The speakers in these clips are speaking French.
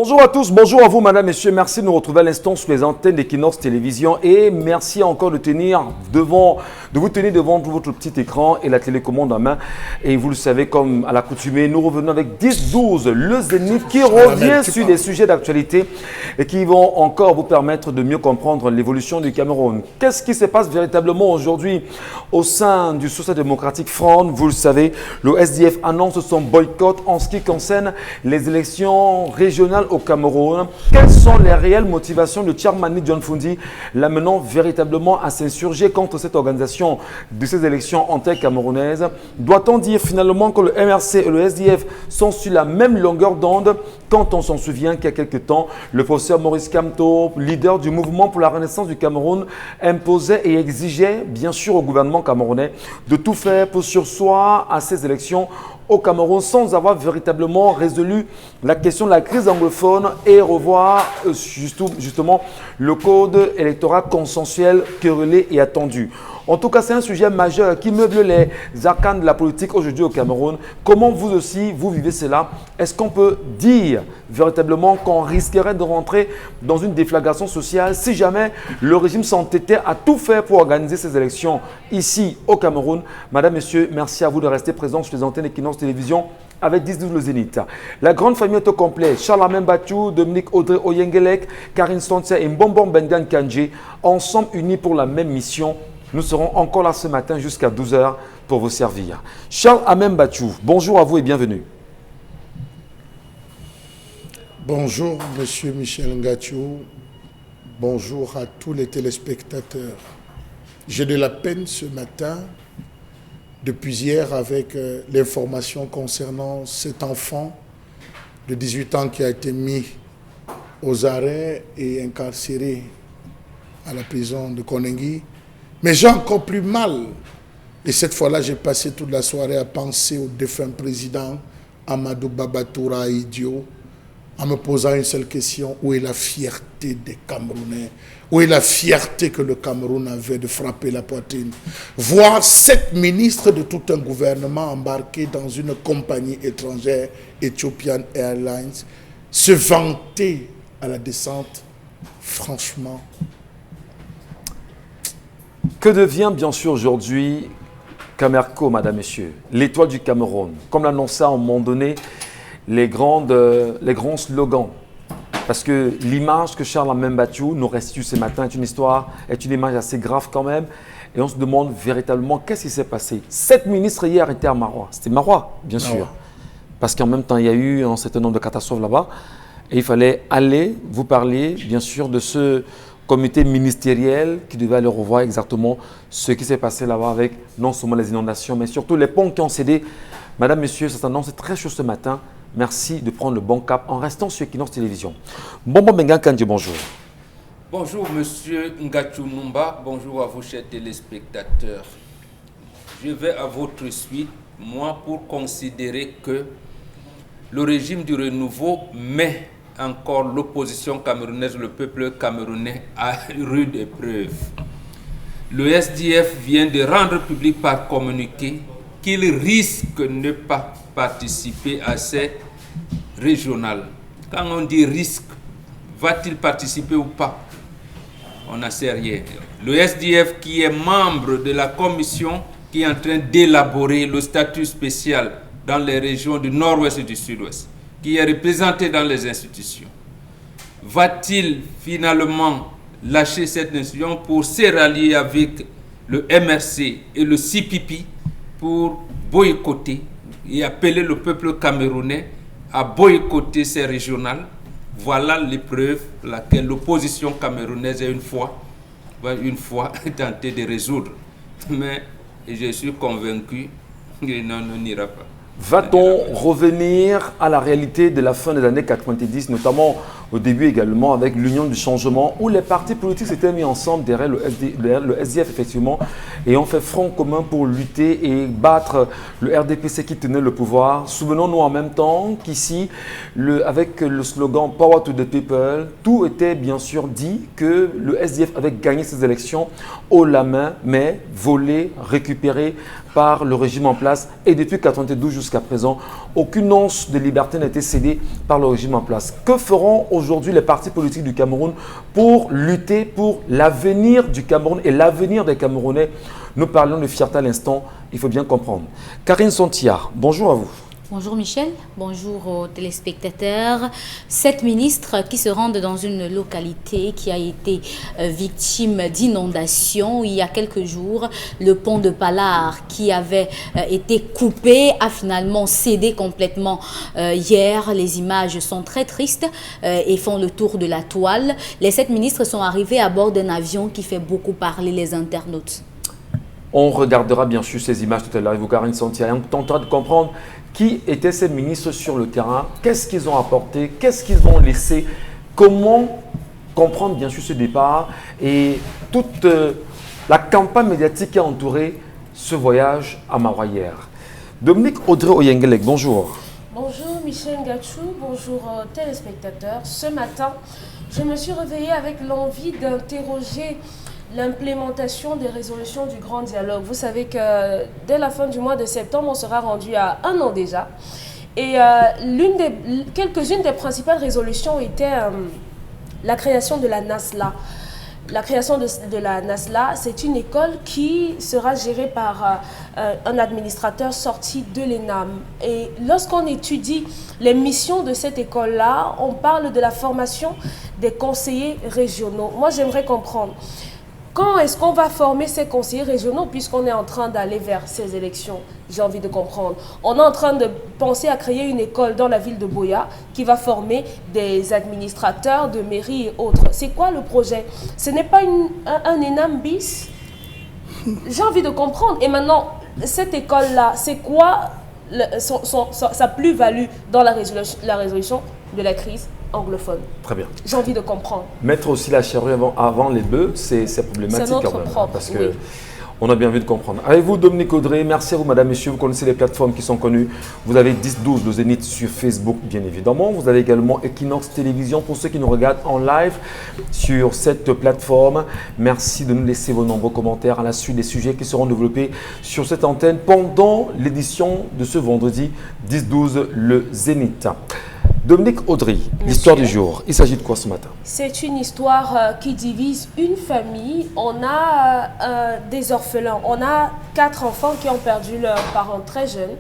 Bonjour à tous, bonjour à vous madame, messieurs, merci de nous retrouver à l'instant sur les antennes d'Equinox Télévision et merci encore de vous tenir devant votre petit écran et la télécommande en main. Et vous le savez, comme à l'accoutumée, nous revenons avec 10-12, le Zénith qui revient sur des sujets d'actualité et qui vont encore vous permettre de mieux comprendre l'évolution du Cameroun. Qu'est-ce qui se passe véritablement aujourd'hui au sein du Social Democratic Front? Vous le savez, le SDF annonce son boycott en ce qui concerne les élections régionales au Cameroun. Quelles sont les réelles motivations de Tchirmani John Fundi l'amenant véritablement à s'insurger contre cette organisation de ces élections anti-camerounaises? Doit-on dire finalement que le MRC et le SDF sont sur la même longueur d'onde quand on s'en souvient qu'il y a quelque temps, le professeur Maurice Kamto, leader du mouvement pour la renaissance du Cameroun, imposait et exigeait bien sûr au gouvernement camerounais de tout faire pour surseoir à ces élections au Cameroun sans avoir véritablement résolu la question de la crise anglophone et revoir justement le code électoral consensuel querellé et attendu. En tout cas, c'est un sujet majeur qui meuble les arcanes de la politique aujourd'hui au Cameroun. Comment vous aussi, vous vivez cela? Est-ce qu'on peut dire véritablement qu'on risquerait de rentrer dans une déflagration sociale si jamais le régime s'entêtait à tout faire pour organiser ces élections ici au Cameroun? Madame, Messieurs, merci à vous de rester présents sur les antennes Equinox Télévision avec 10-12 le Zénith. La grande famille est au complet. Charles Batchou, Dominique Audrey Oyengelek, Karine Stontia et Mbombon Bengan Kandji, ensemble unis pour la même mission. Nous serons encore là ce matin jusqu'à 12 h pour vous servir. Charles Amem Batchou, bonjour à vous et bienvenue. Bonjour Monsieur Michel Ngachou, bonjour à tous les téléspectateurs. J'ai de la peine ce matin, depuis hier, avec l'information concernant cet enfant de 18 ans qui a été mis aux arrêts et incarcéré à la prison de Konengi. Mais j'ai encore plus mal. Et cette fois-là, j'ai passé toute la soirée à penser au défunt président Amadou Babatoura Idio, en me posant une seule question: où est la fierté des Camerounais? Où est la fierté que le Cameroun avait de frapper la poitrine? Voir 7 ministres de tout un gouvernement embarqués dans une compagnie étrangère, Ethiopian Airlines, se vanter à la descente, franchement. Que devient bien sûr aujourd'hui Camerco, madame, messieurs, l'étoile du Cameroun? Comme l'annonçait à un moment donné les grands slogans. Parce que l'image que Charles Amem Batchou nous restitue ce matin est une image assez grave quand même. Et on se demande véritablement qu'est-ce qui s'est passé. 7 ministres hier étaient à Marois. C'était Marois, bien sûr. Parce qu'en même temps, il y a eu un certain nombre de catastrophes là-bas. Et il fallait aller vous parler, bien sûr, de ce comité ministériel qui devait aller revoir exactement ce qui s'est passé là-bas avec non seulement les inondations, mais surtout les ponts qui ont cédé. Madame, Messieurs, cette annonce est très chaude ce matin. Merci de prendre le bon cap en restant sur Equinox Télévision. Bonbon Bengan Kandji, bonjour. Bonjour Monsieur Ngachou Numba, bonjour à vous chers téléspectateurs. Je vais à votre suite, moi, pour considérer que le régime du renouveau met encore l'opposition camerounaise, le peuple camerounais à rude épreuve. Le SDF vient de rendre public par communiqué qu'il risque de ne pas participer à ces régionales. Quand on dit risque, va-t-il participer ou pas? On n'en sait rien. Le SDF, qui est membre de la commission qui est en train d'élaborer le statut spécial dans les régions du nord-ouest et du sud-ouest, qui est représenté dans les institutions, va-t-il finalement lâcher cette institution pour se rallier avec le MRC et le CPP pour boycotter et appeler le peuple camerounais à boycotter ces régionales? Voilà l'épreuve laquelle l'opposition camerounaise est une fois tentée de résoudre. Mais je suis convaincu qu'il n'ira pas. Va-t-on revenir à la réalité de la fin des années 90, notamment au début également avec l'Union du changement, où les partis politiques s'étaient mis ensemble derrière le SDF, effectivement, et ont fait front commun pour lutter et battre le RDPC qui tenait le pouvoir. Souvenons-nous en même temps qu'ici, avec le slogan « Power to the people », tout était bien sûr dit que le SDF avait gagné ces élections haut la main, mais volé, récupéré par le régime en place. Et depuis 1992 jusqu'à présent, aucune once de liberté n'a été cédée par le régime en place. Que feront aujourd'hui les partis politiques du Cameroun pour lutter pour l'avenir du Cameroun et l'avenir des Camerounais? Nous parlons de fierté à l'instant, il faut bien comprendre. Karine Sontia, bonjour à vous. Bonjour Michel, bonjour aux téléspectateurs. 7 ministres qui se rendent dans une localité qui a été victime d'inondations. Il y a quelques jours, le pont de Palard qui avait été coupé a finalement cédé complètement hier. Les images sont très tristes et font le tour de la toile. Les 7 ministres sont arrivés à bord d'un avion qui fait beaucoup parler les internautes. On regardera bien sûr ces images tout à l'heure. Et vous, Karine Sontia, on tentera de comprendre qui étaient ces ministres sur le terrain, qu'est-ce qu'ils ont apporté, qu'est-ce qu'ils ont laissé, comment comprendre bien sûr ce départ et toute la campagne médiatique qui a entouré ce voyage à Maroyer. Dominique Audrey Oyengelek, bonjour. Bonjour Michel Ngachou, bonjour téléspectateurs. Ce matin, je me suis réveillée avec l'envie d'interroger l'implémentation des résolutions du Grand Dialogue. Vous savez que dès la fin du mois de septembre, on sera rendu à 1 an déjà. Et quelques-unes des principales résolutions étaient la création de la NASLA. La création de la NASLA, c'est une école qui sera gérée par un administrateur sorti de l'ENAM. Et lorsqu'on étudie les missions de cette école-là, on parle de la formation des conseillers régionaux. Moi, j'aimerais comprendre. Quand est-ce qu'on va former ces conseillers régionaux puisqu'on est en train d'aller vers ces élections? J'ai envie de comprendre. On est en train de penser à créer une école dans la ville de Boya qui va former des administrateurs de mairie et autres. C'est quoi le projet? Ce n'est pas un ENAM bis? J'ai envie de comprendre. Et maintenant, cette école-là, c'est quoi sa plus-value dans la résolution de la crise anglophone? Très bien. J'ai envie de comprendre. Mettre aussi la charrue avant les bœufs, c'est problématique. C'est notre propre, parce que on a bien envie de comprendre. Avec vous, Dominique Audrey, merci à vous, madame, messieurs. Vous connaissez les plateformes qui sont connues. Vous avez 10-12, le Zénith sur Facebook, bien évidemment. Vous avez également Equinox Télévision pour ceux qui nous regardent en live sur cette plateforme. Merci de nous laisser vos nombreux commentaires à la suite des sujets qui seront développés sur cette antenne pendant l'édition de ce vendredi 10-12, le Zénith. Dominique Audrey, l'histoire du jour, il s'agit de quoi ce matin? C'est une histoire qui divise une famille. On a des orphelins. On a 4 enfants qui ont perdu leurs parents très jeunes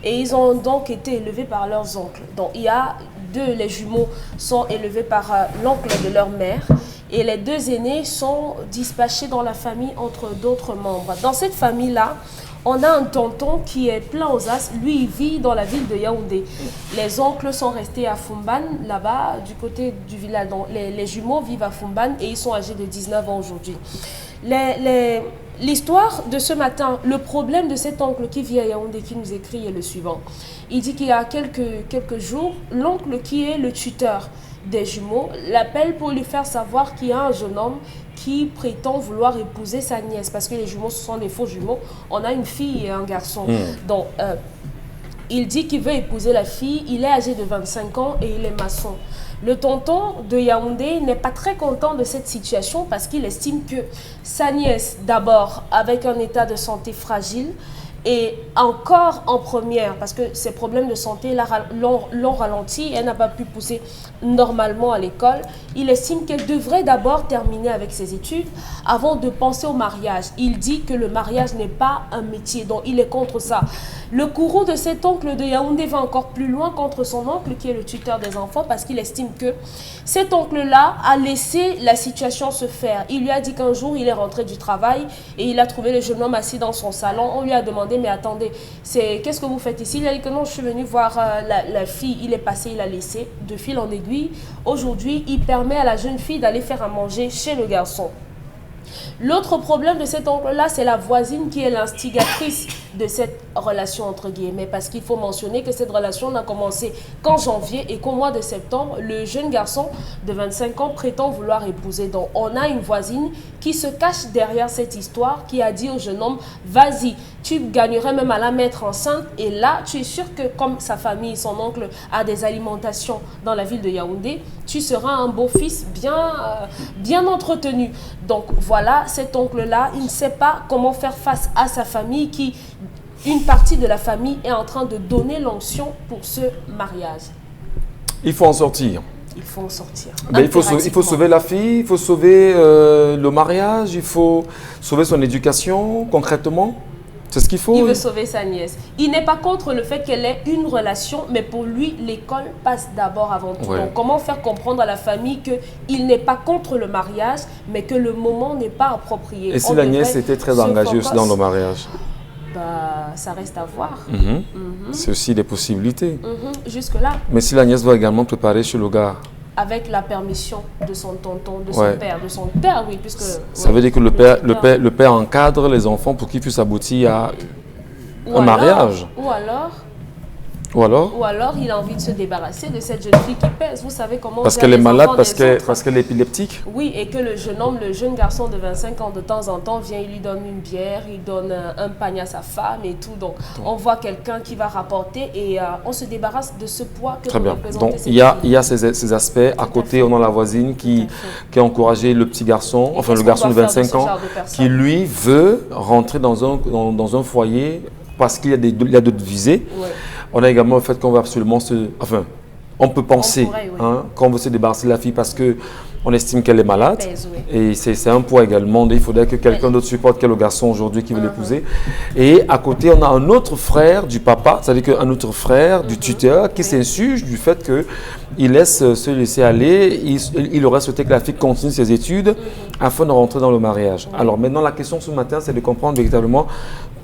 et ils ont donc été élevés par leurs oncles. Donc il y a les jumeaux sont élevés par l'oncle de leur mère et les 2 aînés sont dispatchés dans la famille entre d'autres membres. Dans cette famille-là, on a un tonton qui est plein aux as. Lui, il vit dans la ville de Yaoundé. Les oncles sont restés à Fumban, là-bas, du côté du village. Donc, les jumeaux vivent à Fumban et ils sont âgés de 19 ans aujourd'hui. L'histoire de ce matin, le problème de cet oncle qui vit à Yaoundé, qui nous écrit, est le suivant. Il dit qu'il y a quelques jours, l'oncle qui est le tuteur des jumeaux l'appelle pour lui faire savoir qu'il y a un jeune homme qui prétend vouloir épouser sa nièce, parce que les jumeaux, ce sont des faux jumeaux. On a une fille et un garçon. Donc, il dit qu'il veut épouser la fille. Il est âgé de 25 ans et il est maçon. Le tonton de Yaoundé n'est pas très content de cette situation parce qu'il estime que sa nièce, d'abord, avec un état de santé fragile, et encore en première, parce que ses problèmes de santé l'ont ralenti, elle n'a pas pu pousser normalement à l'école. Il estime qu'elle devrait d'abord terminer avec ses études avant de penser au mariage. Il dit que le mariage n'est pas un métier, donc il est contre ça. Le courroux de cet oncle de Yaoundé va encore plus loin contre son oncle qui est le tuteur des enfants parce qu'il estime que cet oncle-là a laissé la situation se faire. Il lui a dit qu'un jour il est rentré du travail et il a trouvé le jeune homme assis dans son salon. On lui a demandé mais attendez, qu'est-ce que vous faites ici? Il a dit que non, je suis venu voir la fille. Il est passé, il a laissé de fil en aiguille. Aujourd'hui, il permet à la jeune fille d'aller faire à manger chez le garçon. L'autre problème de cet oncle-là, c'est la voisine qui est l'instigatrice de cette relation entre guillemets, parce qu'il faut mentionner que cette relation n'a commencé qu'en janvier et qu'au mois de septembre, le jeune garçon de 25 ans prétend vouloir épouser. Donc on a une voisine qui se cache derrière cette histoire, qui a dit au jeune homme, vas-y, tu gagnerais même à la mettre enceinte, et là tu es sûr que comme sa famille, son oncle a des alimentations dans la ville de Yaoundé, tu seras un beau-fils bien entretenu. Donc voilà, cet oncle-là, il ne sait pas comment faire face à sa famille qui, une partie de la famille est en train de donner l'onction pour ce mariage. Il faut en sortir. Il faut en sortir. Mais il faut sauver la fille, il faut sauver le mariage, il faut sauver son éducation concrètement. C'est ce qu'il faut. Il veut sauver sa nièce. Il n'est pas contre le fait qu'elle ait une relation, mais pour lui, l'école passe d'abord avant tout. Ouais. Donc, comment faire comprendre à la famille qu'il n'est pas contre le mariage, mais que le moment n'est pas approprié. Et si la nièce était très engagée aussi dans le mariage? Bah, ça reste à voir. C'est aussi des possibilités. Jusque-là, Mais si la nièce doit également préparer chez le gars, avec la permission de son tonton, de son père, oui, puisque... ça veut dire que le père encadre les enfants pour qu'ils puissent aboutir à un mariage. Ou alors, il a envie de se débarrasser de cette jeune fille qui pèse. Vous savez comment... Parce qu'elle est malade, parce qu'elle est épileptique. Oui, et que le jeune homme, le jeune garçon de 25 ans, de temps en temps, vient, il lui donne une bière, il donne un panier à sa femme et tout. Donc, on voit quelqu'un qui va rapporter et on se débarrasse de ce poids que Très bien. représente. Donc, il y a ces aspects. À côté, on a la voisine qui a encouragé le petit garçon, enfin le garçon de 25 ans, qui lui veut rentrer dans un foyer parce qu'il y a d'autres visées. Ouais. On a également le fait qu'on va absolument on peut penser qu'on veut se débarrasser de la fille parce qu'on estime qu'elle est malade. Et c'est un poids également. Il faudrait que quelqu'un d'autre supporte que le garçon aujourd'hui qui veut l'épouser. Et à côté, on a un autre frère du papa, c'est-à-dire qu'un autre frère du tuteur qui s'insurge du fait qu'il laisse se laisser aller. Il aurait souhaité que la fille continue ses études afin de rentrer dans le mariage. Alors maintenant, la question ce matin, c'est de comprendre véritablement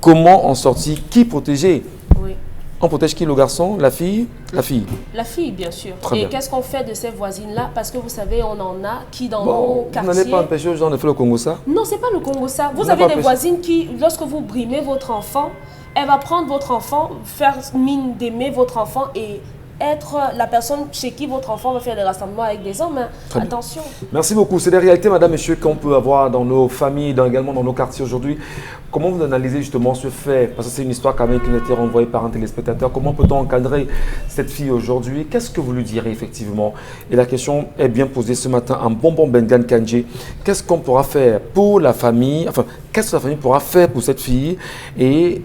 comment en sortir, qui protéger. On protège qui, le garçon, la fille? La fille. La fille, bien sûr. Et qu'est-ce qu'on fait de ces voisines-là? Parce que vous savez, on en a qui dans nos quartiers... Vous n'allez pas empêcher aux gens de faire le Congo ça? Non, c'est pas le Congo ça. Vous avez des voisines qui, lorsque vous brimez votre enfant, elle va prendre votre enfant, faire mine d'aimer votre enfant et être la personne chez qui votre enfant va faire des rassemblements avec des hommes. Attention. Merci beaucoup. C'est des réalités, madame, messieurs, qu'on peut avoir dans nos familles, également dans nos quartiers aujourd'hui. Comment vous analysez justement ce fait? Parce que c'est une histoire quand même qui nous a été renvoyée par un téléspectateur. Comment peut-on encadrer cette fille aujourd'hui? Qu'est-ce que vous lui direz effectivement? Et la question est bien posée ce matin en Bonbon Bengan Kandji. Qu'est-ce qu'on pourra faire pour la famille? Enfin, qu'est-ce que la famille pourra faire pour cette fille? Et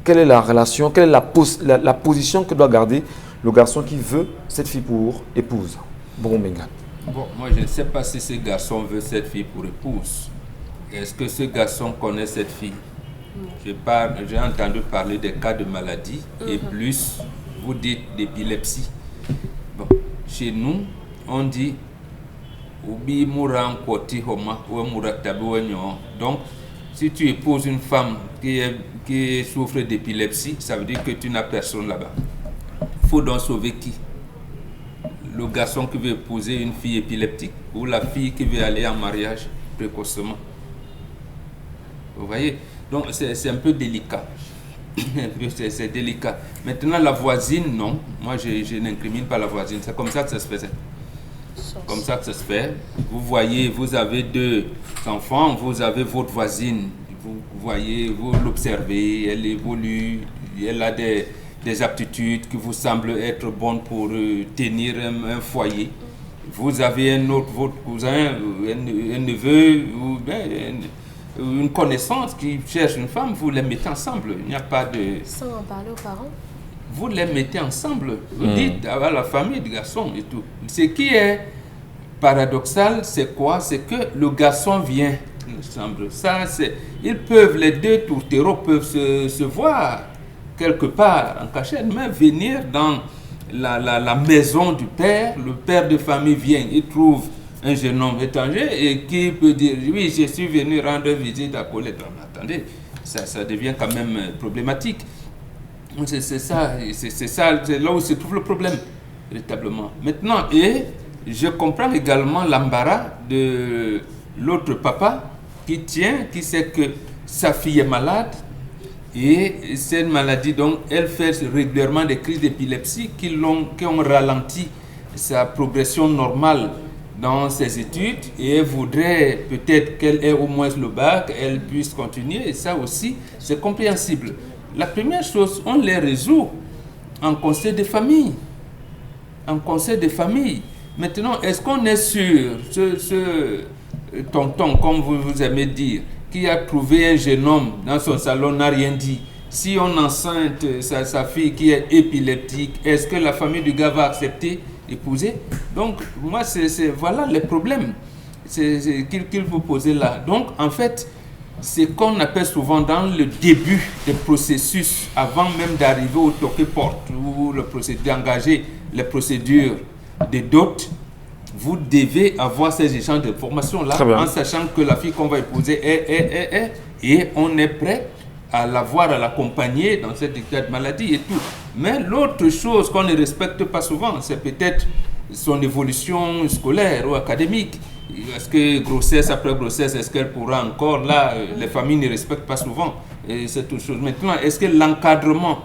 quelle est la relation, quelle est la position que doit garder le garçon qui veut cette fille pour épouse? Bonbon Bengan. Bon, moi je ne sais pas si ce garçon veut cette fille pour épouse. Est-ce que ce garçon connaît cette fille? J'ai entendu parler des cas de maladie et plus, vous dites d'épilepsie. Bon, chez nous, on dit donc, si tu épouses une femme qui souffre d'épilepsie, ça veut dire que tu n'as personne là-bas. Il faut donc sauver qui? Le garçon qui veut épouser une fille épileptique ou la fille qui veut aller en mariage précocement? Vous voyez? Donc c'est un peu délicat. C'est délicat. Maintenant, la voisine, non. Moi, je n'incrimine pas la voisine. C'est comme ça que ça se faisait. Comme ça que ça se fait. Vous voyez, vous avez 2 enfants, vous avez votre voisine. Vous voyez, vous l'observez, elle évolue, elle a des aptitudes qui vous semblent être bonnes pour tenir un foyer. Vous avez votre cousin, un neveu, une connaissance qui cherche une femme, vous les mettez ensemble. Il n'y a pas de... Sans en parler aux parents? Vous les mettez ensemble. Vous dites à la famille du garçon et tout. Ce qui est paradoxal, c'est quoi? C'est que le garçon vient ensemble. Ça, ils peuvent, les 2 tourtereaux peuvent se voir quelque part en cachette, mais venir dans la maison du père. Le père de famille vient, il trouve un jeune homme étranger et qui peut dire oui, je suis venu rendre visite à Colette. Attendez, ça devient quand même problématique. C'est ça, c'est là où se trouve le problème véritablement. Maintenant, et je comprends également l'embarras de l'autre papa qui sait que sa fille est malade Et cette maladie, donc, elle fait régulièrement des crises d'épilepsie qui ont ralenti sa progression normale dans ses études, et elle voudrait peut-être qu'elle ait au moins le bac, elle puisse continuer, et ça aussi, c'est compréhensible. La première chose, on les résout en conseil de famille. En conseil de famille. Maintenant, est-ce qu'on est sûr, ce tonton, comme vous aimez dire, qui a trouvé un jeune homme dans son salon, n'a rien dit, si on enceinte sa fille qui est épileptique, est-ce que la famille du gars va accepter d'épouser? Donc, moi, voilà les problèmes qu'il faut poser là. Donc, en fait, c'est qu'on appelle souvent dans le début des processus, avant même d'arriver au toquet-porte, ou d'engager les procédures de dot, vous devez avoir ces échanges d'informations-là, en sachant que la fille qu'on va épouser est, et on est prêt à la voir, à l'accompagner dans cette état de maladie et tout. Mais l'autre chose qu'on ne respecte pas souvent, c'est peut-être son évolution scolaire ou académique. Est-ce que grossesse après grossesse, est-ce qu'elle pourra encore, là, les familles ne respectent pas souvent cette chose. Maintenant, est-ce que l'encadrement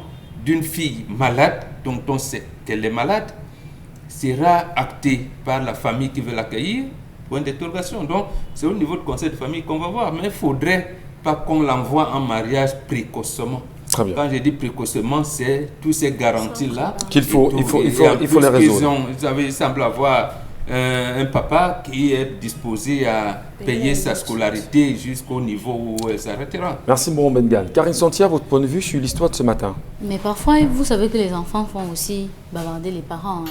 d'une fille malade, dont on sait qu'elle est malade, sera acté par la famille qui veut l'accueillir? Point d'interrogation. Donc, c'est au niveau du conseil de famille qu'on va voir, mais il ne faudrait pas qu'on l'envoie en mariage précocement. Très bien. Quand je dis précocement, c'est tous ces garanties-là qu'il faut les résoudre. Il semble avoir un papa qui est disposé à payer sa scolarité jusqu'au niveau où elle s'arrêtera. Merci, Moron Bengal. Karine Santia, votre point de vue sur l'histoire de ce matin? Mais parfois, vous savez que les enfants font aussi bavarder les parents.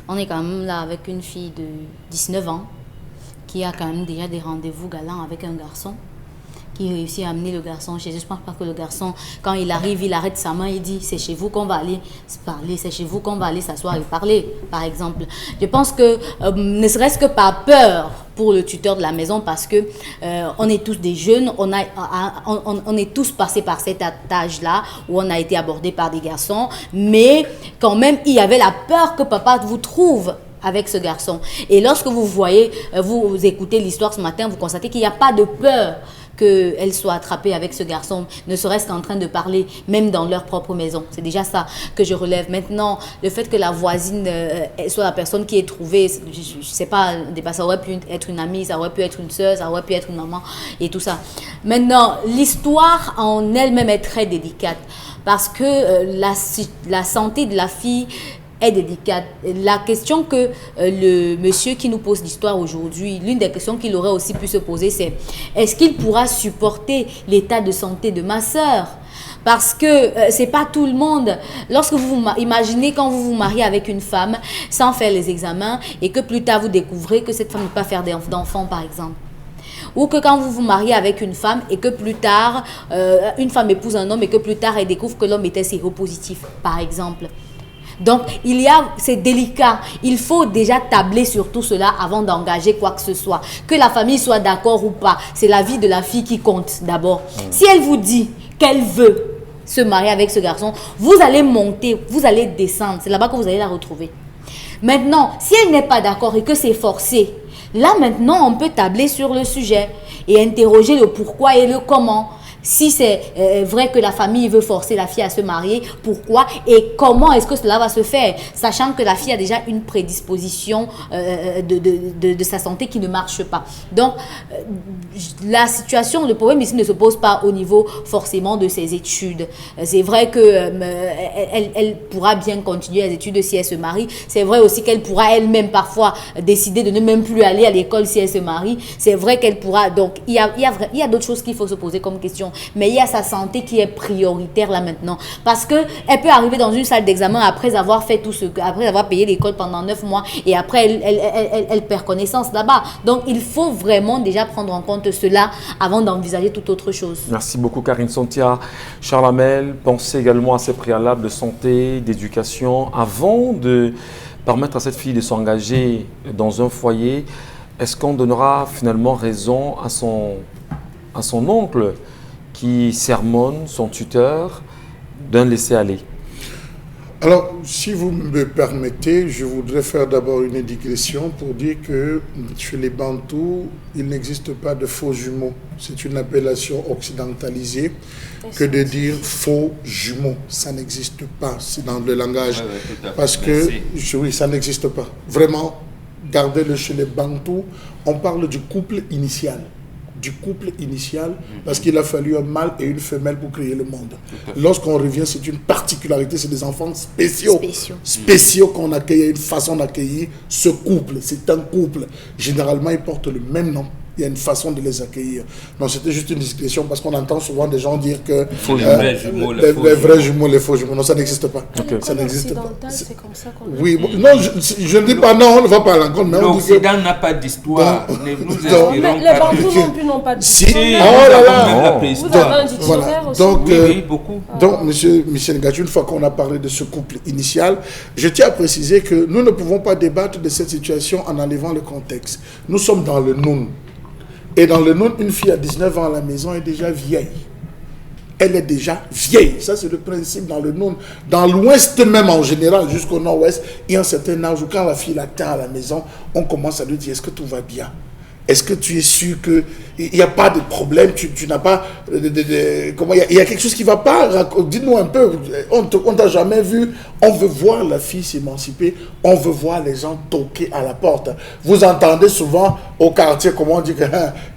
On est quand même là avec une fille de 19 ans qui a quand même déjà des rendez-vous galants avec un garçon, qui réussit à amener le garçon chez eux. Je ne pense pas que le garçon, quand il arrive, il arrête sa main, il dit c'est chez vous qu'on va aller se parler, c'est chez vous qu'on va aller s'asseoir et parler, par exemple. Je pense que, ne serait-ce que par peur pour le tuteur de la maison, parce que on est tous des jeunes, on est tous passés par cet âge-là où on a été abordé par des garçons, mais quand même, il y avait la peur que papa vous trouve avec ce garçon. Et lorsque vous voyez, vous écoutez l'histoire ce matin, vous constatez qu'il n'y a pas de peur qu'elle soit attrapée avec ce garçon, ne serait-ce qu'en train de parler, même dans leur propre maison. C'est déjà ça que je relève. Maintenant, le fait que la voisine soit la personne qui est trouvée, je ne sais pas, ça aurait pu être une amie, ça aurait pu être une soeur, ça aurait pu être une maman et tout ça. Maintenant, l'histoire en elle-même est très délicate parce que la santé de la fille est délicate. La question que le monsieur qui nous pose l'histoire aujourd'hui, l'une des questions qu'il aurait aussi pu se poser, c'est est-ce qu'il pourra supporter l'état de santé de ma sœur? Parce que c'est pas tout le monde. Lorsque vous imaginez quand vous vous mariez avec une femme sans faire les examens et que plus tard vous découvrez que cette femme ne peut pas faire d'enfants, par exemple. Ou que quand vous vous mariez avec une femme et que plus tard, une femme épouse un homme et que plus tard elle découvre que l'homme était séropositif, par exemple. Donc, c'est délicat. Il faut déjà tabler sur tout cela avant d'engager quoi que ce soit. Que la famille soit d'accord ou pas, c'est la vie de la fille qui compte d'abord. Si elle vous dit qu'elle veut se marier avec ce garçon, vous allez monter, vous allez descendre. C'est là-bas que vous allez la retrouver. Maintenant, si elle n'est pas d'accord et que c'est forcé, là maintenant, on peut tabler sur le sujet et interroger le pourquoi et le comment. Si c'est vrai que la famille veut forcer la fille à se marier, pourquoi et comment est-ce que cela va se faire, sachant que la fille a déjà une prédisposition de sa santé qui ne marche pas. Donc, la situation, le problème ici ne se pose pas au niveau forcément de ses études. C'est vrai qu'elle elle pourra bien continuer les études si elle se marie. C'est vrai aussi qu'elle pourra elle-même parfois décider de ne même plus aller à l'école si elle se marie. C'est vrai qu'elle pourra... Donc, il y a d'autres choses qu'il faut se poser comme question. Mais il y a sa santé qui est prioritaire là maintenant. Parce qu'elle peut arriver dans une salle d'examen après avoir fait tout après avoir payé l'école pendant 9 mois et après elle perd connaissance là-bas. Donc il faut vraiment déjà prendre en compte cela avant d'envisager toute autre chose. Merci beaucoup Karine Santia. Charles Hamel, pensez également à ces préalables de santé, d'éducation avant de permettre à cette fille de s'engager dans un foyer. Est-ce qu'on donnera finalement raison à son oncle qui sermonne son tuteur d'un laisser-aller? Alors, si vous me permettez, je voudrais faire d'abord une digression pour dire que chez les Bantous, il n'existe pas de faux jumeaux. C'est une appellation occidentalisée que de dire faux jumeaux. Ça n'existe pas, c'est dans le langage. Parce que, oui, ça n'existe pas. Vraiment, gardez-le chez les Bantous. On parle du couple initial. Parce qu'il a fallu un mâle et une femelle pour créer le monde. Lorsqu'on revient, c'est une particularité, c'est des enfants spéciaux qu'on accueille, une façon d'accueillir ce couple. C'est un couple. Généralement, ils portent le même nom. Il y a une façon de les accueillir. Donc c'était juste une discussion parce qu'on entend souvent des gens dire que les vrais jumeaux, les faux jumeaux. Non, ça n'existe pas. Ça n'existe pas. C'est comme ça qu'on oui, non, je ne dis pas non, on ne va pas à l'encontre. L'Occident n'a pas d'histoire. Mais les Bantous non plus n'ont pas d'histoire. Oh là là. Vous avez un dictionnaire aussi. Donc, oui, beaucoup. Donc, monsieur Michel Ngachou, une fois qu'on a parlé de ce couple initial, je tiens à préciser que nous ne pouvons pas débattre de cette situation en enlevant le contexte. Nous sommes dans le Noun. Et dans le Noun, une fille à 19 ans à la maison est déjà vieille. Elle est déjà vieille. Ça, c'est le principe dans le Noun. Dans l'Ouest même en général, jusqu'au Nord-Ouest, il y a un certain âge où quand la fille l'attend à la maison, on commence à lui dire, est-ce que tout va bien? Est-ce que tu es sûr qu'il n'y a pas de problème? Tu n'as pas... comment il y a quelque chose qui ne va pas? Dis-nous un peu. On ne t'a jamais vu. On veut voir la fille s'émanciper. On veut voir les gens toquer à la porte. Vous entendez souvent au quartier, comment on dit que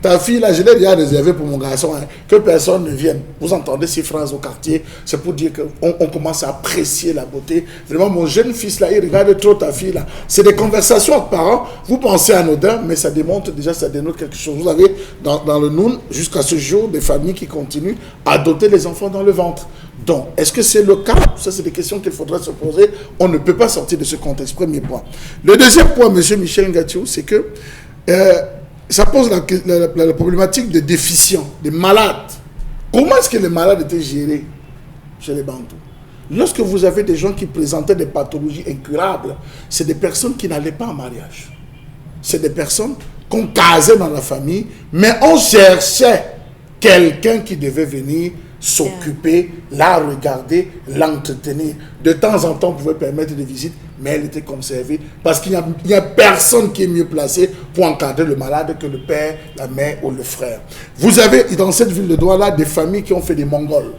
ta fille, là, je l'ai déjà réservée pour mon garçon, que personne ne vienne. Vous entendez ces phrases au quartier. C'est pour dire qu'on commence à apprécier la beauté. Vraiment, mon jeune fils, là, il regarde trop ta fille, là. C'est des conversations entre parents. Vous pensez anodin, mais ça démontre déjà, ça dénote quelque chose. Vous avez dans le Noun, jusqu'à ce jour, des familles qui continuent à doter les enfants dans le ventre. Donc, est-ce que c'est le cas? Ça, c'est des questions qu'il faudrait se poser. On ne peut pas sortir de ce contexte. Premier point. Le deuxième point, M. Michel Ngachou, c'est que ça pose la problématique des déficients, des malades. Comment est-ce que les malades étaient gérés chez les Bantous? Lorsque vous avez des gens qui présentaient des pathologies incurables, c'est des personnes qui n'allaient pas en mariage. C'est des personnes qu'on casait dans la famille, mais on cherchait quelqu'un qui devait venir s'occuper, la regarder, l'entretenir. De temps en temps, on pouvait permettre des visites, mais elle était conservée parce qu'il n'y a personne qui est mieux placé pour encadrer le malade que le père, la mère ou le frère. Vous avez dans cette ville de Douala des familles qui ont fait des Mongols,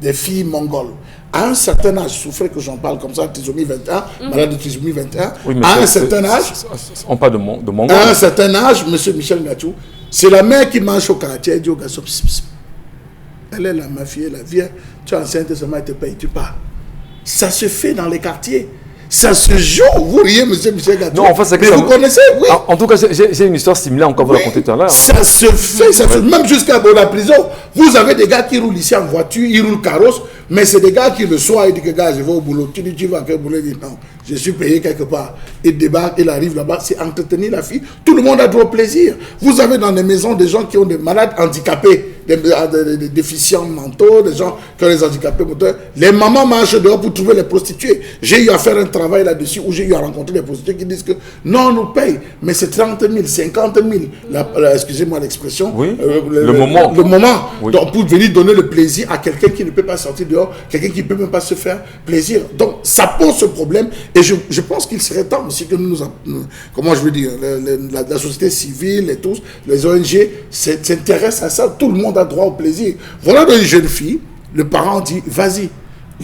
des filles mongoles. À un certain âge, je souffrais que j'en parle comme ça, trisomie 21, malade de trisomie 21, oui, à un certain âge, on parle de Mongols. À un certain âge, monsieur Michel Ngachou, c'est la mère qui marche au quartier, elle dit au garçon, elle est là, ma fille, elle vient, tu es enceinte, seulement elle te paye, tu pars. Ça se fait dans les quartiers. Ça se joue. Vous riez, monsieur Michel Ngachou. Non, en fait, c'est que mais vous connaissez, oui. En tout cas, j'ai une histoire similaire encore vous raconter tout à l'heure. Ça se fait, ça se fait. Même jusqu'à la prison. Vous avez des gars qui roulent ici en voiture, ils roulent carrosse, mais c'est des gars qui le soir, ils disent que gars, je vais au boulot. Tu dis, tu vas à quel boulot? Il dit non, je suis payé quelque part. Il débarque, il arrive là-bas, c'est entretenir la fille. Tout le monde a droit au plaisir. Vous avez dans les maisons des gens qui ont des malades handicapés, des déficients mentaux, des gens qui ont des handicapés moteurs. Les mamans marchent dehors pour trouver les prostituées. J'ai eu à faire un travail là-dessus où j'ai eu à rencontrer des prostituées qui disent que non, on nous paye, mais c'est 30 000, 50 000. Excusez-moi l'expression. Oui, le moment. Le moment. Oui. Donc, pour venir donner le plaisir à quelqu'un qui ne peut pas sortir dehors, quelqu'un qui ne peut même pas se faire plaisir. Donc, ça pose ce problème. Et je pense qu'il serait temps aussi que nous comment je veux dire, la société civile et tous, les ONG s'intéressent à ça. Tout le monde a droit au plaisir. Voilà une jeune fille, le parent dit, vas-y,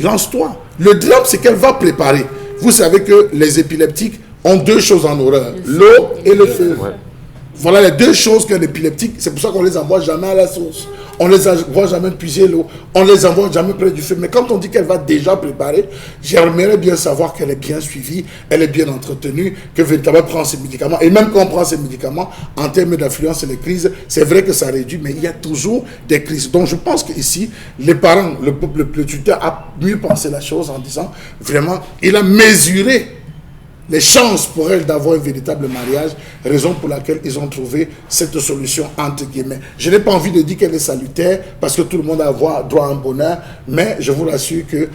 lance-toi. Le drame, c'est qu'elle va préparer. Vous savez que les épileptiques ont deux choses en horreur, l'eau et le feu. Ouais. Voilà les deux choses qu'un épileptique, c'est pour ça qu'on ne les envoie jamais à la source. On ne les envoie jamais puiser l'eau. On ne les envoie jamais près du feu. Mais quand on dit qu'elle va déjà préparer, j'aimerais bien savoir qu'elle est bien suivie, elle est bien entretenue, que véritablement elle prend ses médicaments. Et même quand on prend ses médicaments, en termes d'affluence et les crises, c'est vrai que ça réduit, mais il y a toujours des crises. Donc je pense qu'ici, les parents, le tuteur a mieux pensé la chose en disant, vraiment, il a mesuré les chances pour elle d'avoir un véritable mariage, raison pour laquelle ils ont trouvé cette solution entre guillemets. Je n'ai pas envie de dire qu'elle est salutaire, parce que tout le monde a droit à un bonheur, mais je vous rassure que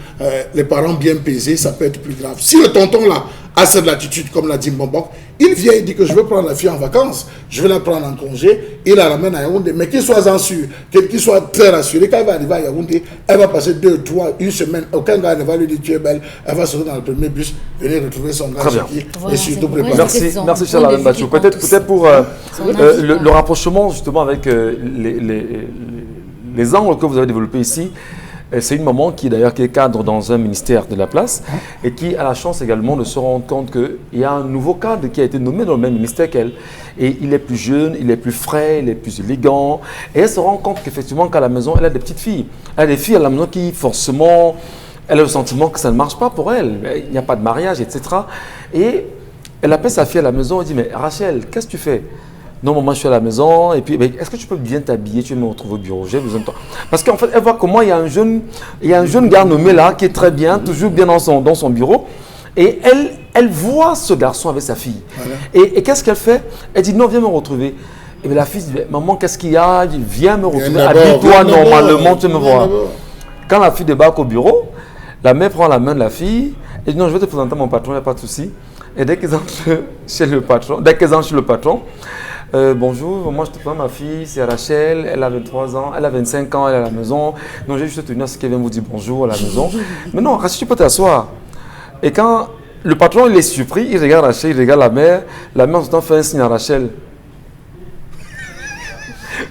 les parents bien pesés, ça peut être plus grave. Si le tonton là à cette latitude, comme l'a dit Mbambok, il vient, il dit que je veux prendre la fille en vacances, je vais la prendre en congé, il la ramène à Yaoundé, mais qu'il soit en sûr, qu'il soit très rassuré, quand elle va arriver à Yaoundé, elle va passer 2, 3, une semaine, aucun gars ne va lui dire tu es belle, elle va sortir dans le premier bus, venir retrouver son gars chez qui, Voilà, et surtout c'est préparer. Merci cher Alain Bachou. Peut-être pour le rapprochement justement avec les angles que vous avez développés ici. C'est une maman qui d'ailleurs qui est cadre dans un ministère de la place et qui a la chance également de se rendre compte qu'il y a un nouveau cadre qui a été nommé dans le même ministère qu'elle. Et il est plus jeune, il est plus frais, il est plus élégant. Et elle se rend compte qu'effectivement qu'à la maison, elle a des petites filles. Elle a des filles à la maison qui forcément, elle a le sentiment que ça ne marche pas pour elle. Il n'y a pas de mariage, etc. Et elle appelle sa fille à la maison et dit, mais Rachel, qu'est-ce que tu fais? Non, maman, je suis à la maison. Et puis, est-ce que tu peux bien t'habiller? Tu veux me retrouver au bureau? J'ai besoin de toi. Parce qu'en fait, elle voit comment il y a un jeune gars nommé là qui est très bien, toujours bien dans son bureau. Et elle voit ce garçon avec sa fille. Voilà. Et qu'est-ce qu'elle fait? Elle dit, non, viens me retrouver. Et bien, la fille dit, maman, qu'est-ce qu'il y a? Elle dit, viens me retrouver. Habille-toi normalement, tu me vois. Quand la fille débarque au bureau, la mère prend la main de la fille et dit, non, je vais te présenter mon patron, il n'y a pas de souci. Et dès qu'ils entrent chez le patron, bonjour, moi je te prends ma fille, c'est Rachel, elle a 23 ans, elle a 25 ans, elle est à la maison. Donc j'ai juste tenu à ce qu'elle vienne vous dire bonjour à la maison. Mais non, Rachel, tu peux t'asseoir. Et quand le patron il est surpris, il regarde Rachel, il regarde la mère en ce temps fait un signe à Rachel.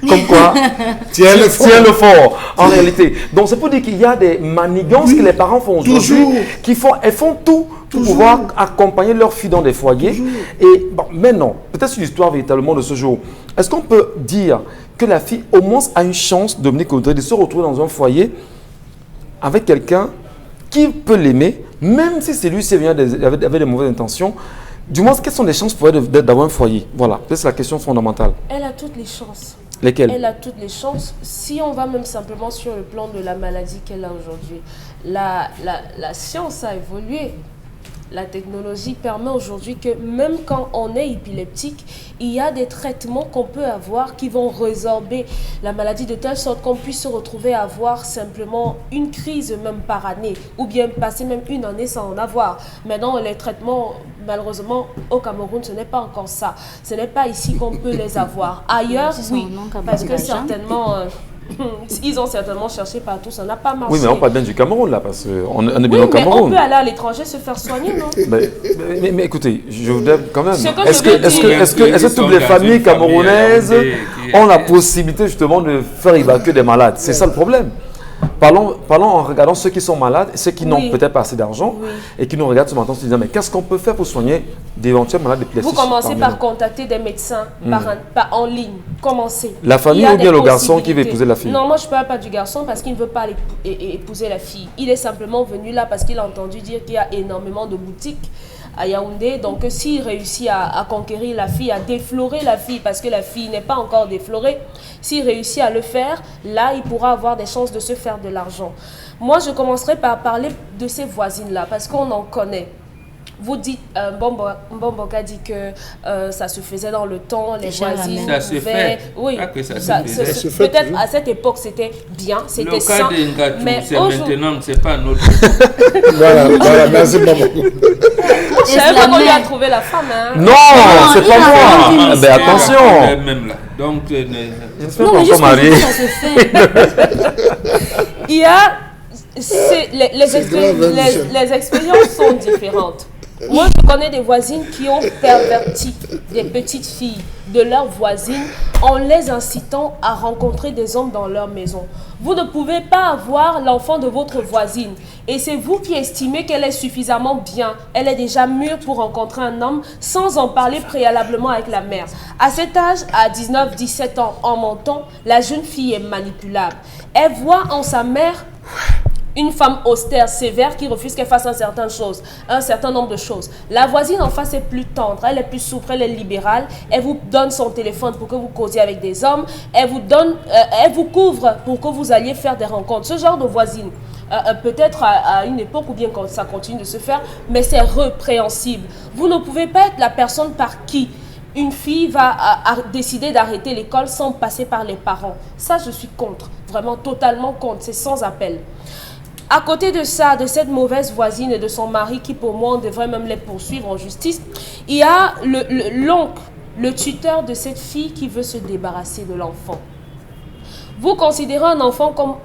Comme quoi, tiens le fort, en réalité. Donc c'est pour dire qu'il y a des manigances que les parents font aujourd'hui, elles font tout pour pouvoir accompagner leurs filles dans des foyers. Et bon, maintenant, peut-être sur l'histoire véritablement de ce jour, est-ce qu'on peut dire que la fille au moins a une chance, Dominique Audrey, de se retrouver dans un foyer avec quelqu'un qui peut l'aimer, même si c'est lui qui avait des mauvaises intentions? Du moins, quelles sont les chances pour elle d'avoir un foyer? Voilà, c'est la question fondamentale. Elle a toutes les chances. Lesquelles? Elle a toutes les chances. Si on va même simplement sur le plan de la maladie qu'elle a aujourd'hui, la science a évolué. La technologie permet aujourd'hui que même quand on est épileptique, il y a des traitements qu'on peut avoir qui vont résorber la maladie de telle sorte qu'on puisse se retrouver à avoir simplement une crise même par année ou bien passer même une année sans en avoir. Maintenant, les traitements, malheureusement, au Cameroun, ce n'est pas encore ça. Ce n'est pas ici qu'on peut les avoir. Ailleurs, oui, parce que certainement... ils ont certainement cherché partout, ça n'a pas marché. Oui, mais on parle bien du Cameroun là, parce qu'on est bien oui, au Cameroun. Mais on peut aller à l'étranger se faire soigner, non? mais écoutez, je voudrais quand même. Est-ce que toutes les familles camerounaises ont la possibilité justement de faire évacuer des malades? C'est ça le problème. Parlons en regardant ceux qui sont malades, ceux qui n'ont peut-être pas assez d'argent et qui nous regardent ce matin en se disant mais qu'est-ce qu'on peut faire pour soigner d'éventuels malades d'épilepsie? Vous commencez par contacter des médecins en ligne. Commencez. La famille ou bien le garçon qui veut épouser la fille? Non, moi je ne parle pas du garçon parce qu'il ne veut pas épouser la fille. Il est simplement venu là parce qu'il a entendu dire qu'il y a énormément de boutiques à Yaoundé. Donc s'il réussit à conquérir la fille, à déflorer la fille, parce que la fille n'est pas encore déflorée, s'il réussit à le faire, là il pourra avoir des chances de se faire de l'argent. Moi je commencerai par parler de ces voisines-là, parce qu'on en connaît. Vous dites, Mbambok a dit que ça se faisait dans le temps, les voisines ça se fait. Oui, ça se fait. Peut-être à cette époque c'était bien, c'était sain. Le cas de Ngatou, c'est maintenant, c'est pas notre. Voilà, merci Mbambok. Je savais pas qu'on lui a trouvé la femme. Hein. Non, c'est pas moi. Mais attention. Même là. Donc, non, mais juste marié. Ça se fait. Il y a les expériences sont différentes. Moi, je connais des voisines qui ont perverti des petites filles de leurs voisines en les incitant à rencontrer des hommes dans leur maison. Vous ne pouvez pas avoir l'enfant de votre voisine et c'est vous qui estimez qu'elle est suffisamment bien. Elle est déjà mûre pour rencontrer un homme sans en parler préalablement avec la mère. À cet âge, à 19-17 ans en montant, la jeune fille est manipulable. Elle voit en sa mère une femme austère, sévère, qui refuse qu'elle fasse un certain nombre de choses. La voisine en face est plus tendre, elle est plus souple, elle est libérale. Elle vous donne son téléphone pour que vous causiez avec des hommes. Elle vous couvre pour que vous alliez faire des rencontres. Ce genre de voisine, peut-être à une époque ou bien quand ça continue de se faire, mais c'est répréhensible. Vous ne pouvez pas être la personne par qui une fille va décider d'arrêter l'école sans passer par les parents. Ça, je suis contre, vraiment totalement contre, c'est sans appel. À côté de ça, de cette mauvaise voisine et de son mari qui pour moi on devrait même les poursuivre en justice, il y a l'oncle, le tuteur de cette fille qui veut se débarrasser de l'enfant. Vous considérez un enfant comme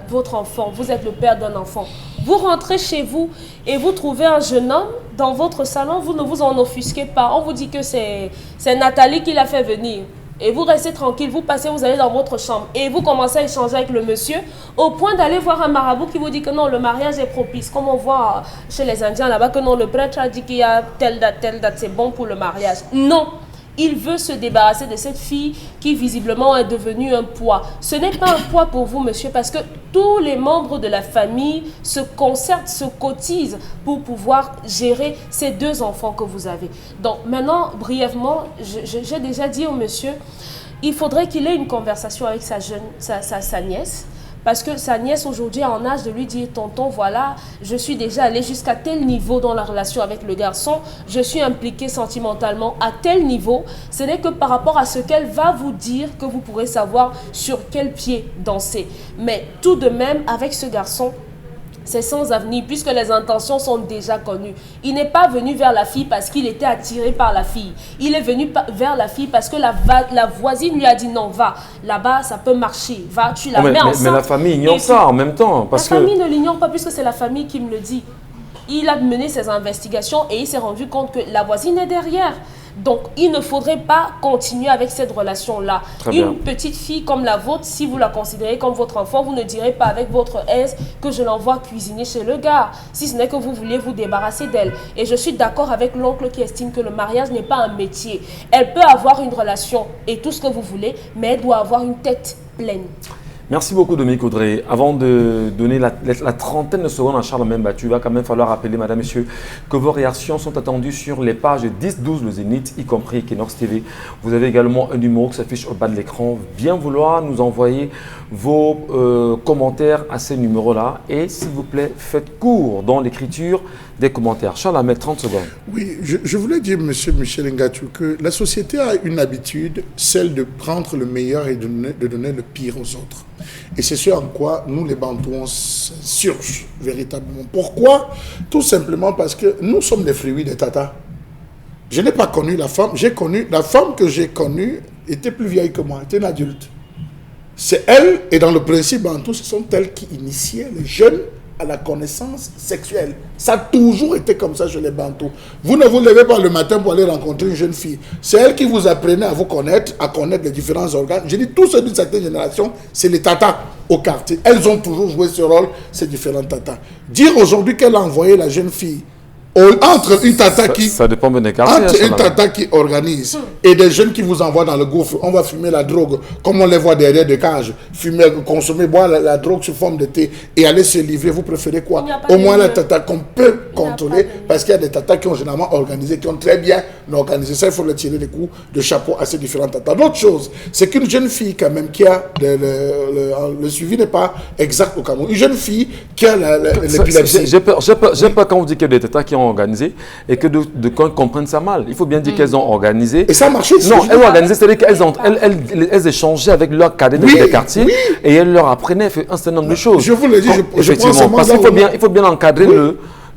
votre enfant, vous êtes le père d'un enfant. Vous rentrez chez vous et vous trouvez un jeune homme dans votre salon, vous ne vous en offusquez pas. On vous dit que c'est Nathalie qui l'a fait venir. Et vous restez tranquille, vous passez, vous allez dans votre chambre et vous commencez à échanger avec le monsieur au point d'aller voir un marabout qui vous dit que non, le mariage est propice. Comme on voit chez les Indiens là-bas que non, le prêtre a dit qu'il y a telle date, c'est bon pour le mariage. Non, il veut se débarrasser de cette fille qui visiblement est devenue un poids. Ce n'est pas un poids pour vous, monsieur, parce que tous les membres de la famille se concertent, se cotisent pour pouvoir gérer ces 2 enfants que vous avez. Donc maintenant, brièvement, j'ai déjà dit au monsieur, il faudrait qu'il ait une conversation avec sa nièce. Parce que sa nièce aujourd'hui a en âge de lui dire « Tonton, voilà, je suis déjà allée jusqu'à tel niveau dans la relation avec le garçon, je suis impliquée sentimentalement à tel niveau. » Ce n'est que par rapport à ce qu'elle va vous dire que vous pourrez savoir sur quel pied danser. Mais tout de même, avec ce garçon, c'est sans avenir puisque les intentions sont déjà connues. Il n'est pas venu vers la fille parce qu'il était attiré par la fille. Il est venu vers la fille parce que la voisine lui a dit non, va, là-bas ça peut marcher, va, tu la mets enceinte. Mais la famille ignore ça en même temps. Parce la famille ne l'ignore pas puisque c'est la famille qui me le dit. Il a mené ses investigations et il s'est rendu compte que la voisine est derrière. Donc, il ne faudrait pas continuer avec cette relation-là. Une petite fille comme la vôtre, si vous la considérez comme votre enfant, vous ne direz pas avec votre aise que je l'envoie cuisiner chez le gars, si ce n'est que vous vouliez vous débarrasser d'elle. Et je suis d'accord avec l'oncle qui estime que le mariage n'est pas un métier. Elle peut avoir une relation et tout ce que vous voulez, mais elle doit avoir une tête pleine. Merci beaucoup Dominique Audrey. Avant de donner la trentaine de secondes à Charlemagne Battu, il va quand même falloir rappeler, madame, messieurs, que vos réactions sont attendues sur les pages 10-12 le Zénith, y compris Equinox TV. Vous avez également un numéro qui s'affiche au bas de l'écran. Bien vouloir nous envoyer vos commentaires à ces numéros-là. Et s'il vous plaît, faites court dans l'écriture des commentaires. Charlemagne, 30 secondes. Oui, je voulais dire, monsieur Michel Ngachou, que la société a une habitude, celle de prendre le meilleur et de donner le pire aux autres. Et c'est ce en quoi nous, les Bantous, on s'insurge véritablement. Pourquoi? Tout simplement parce que nous sommes les fruits des tatas. Je n'ai pas connu la femme. La femme que j'ai connue était plus vieille que moi, était une adulte. C'est elle, et dans le principe Bantou, ce sont elles qui initiaient les jeunes à la connaissance sexuelle. Ça a toujours été comme ça chez les Bantous. Vous ne vous levez pas le matin pour aller rencontrer une jeune fille. C'est elle qui vous apprenait à vous connaître, à connaître les différents organes. Je dis, tous ceux d'une certaine génération, c'est les tatas au quartier. Elles ont toujours joué ce rôle, ces différents tatas. Dire aujourd'hui qu'elle a envoyé la jeune fille entre une tata qui... Ça dépend des quartiers. Entre une tata qui organise et des jeunes qui vous envoient dans le gouffre, on va fumer la drogue, comme on les voit derrière des cages, fumer, consommer, boire la drogue sous forme de thé et aller se livrer, vous préférez quoi? Au moins la tata qu'on peut contrôler, parce qu'il y a des tatas qui ont généralement organisé, qui ont très bien organisé ça, il faut leur tirer des coups de chapeau à ces différents tatas. L'autre chose, c'est qu'une jeune fille quand même qui a, le suivi n'est pas exact au Cameroun, une jeune fille qui a l'épilepsie. J'ai peur quand vous dites qu'il y a des tatas qui ont organisé et que de comprennent ça mal. Il faut bien dire qu'elles ont organisé. Et ça a marché. Non, elles ont organisé, c'est-à-dire qu'elles échangeaient avec leurs cadets des quartiers et elles leur apprenaient un certain nombre de choses. Je vous le dis, effectivement, parce qu'il faut bien encadrer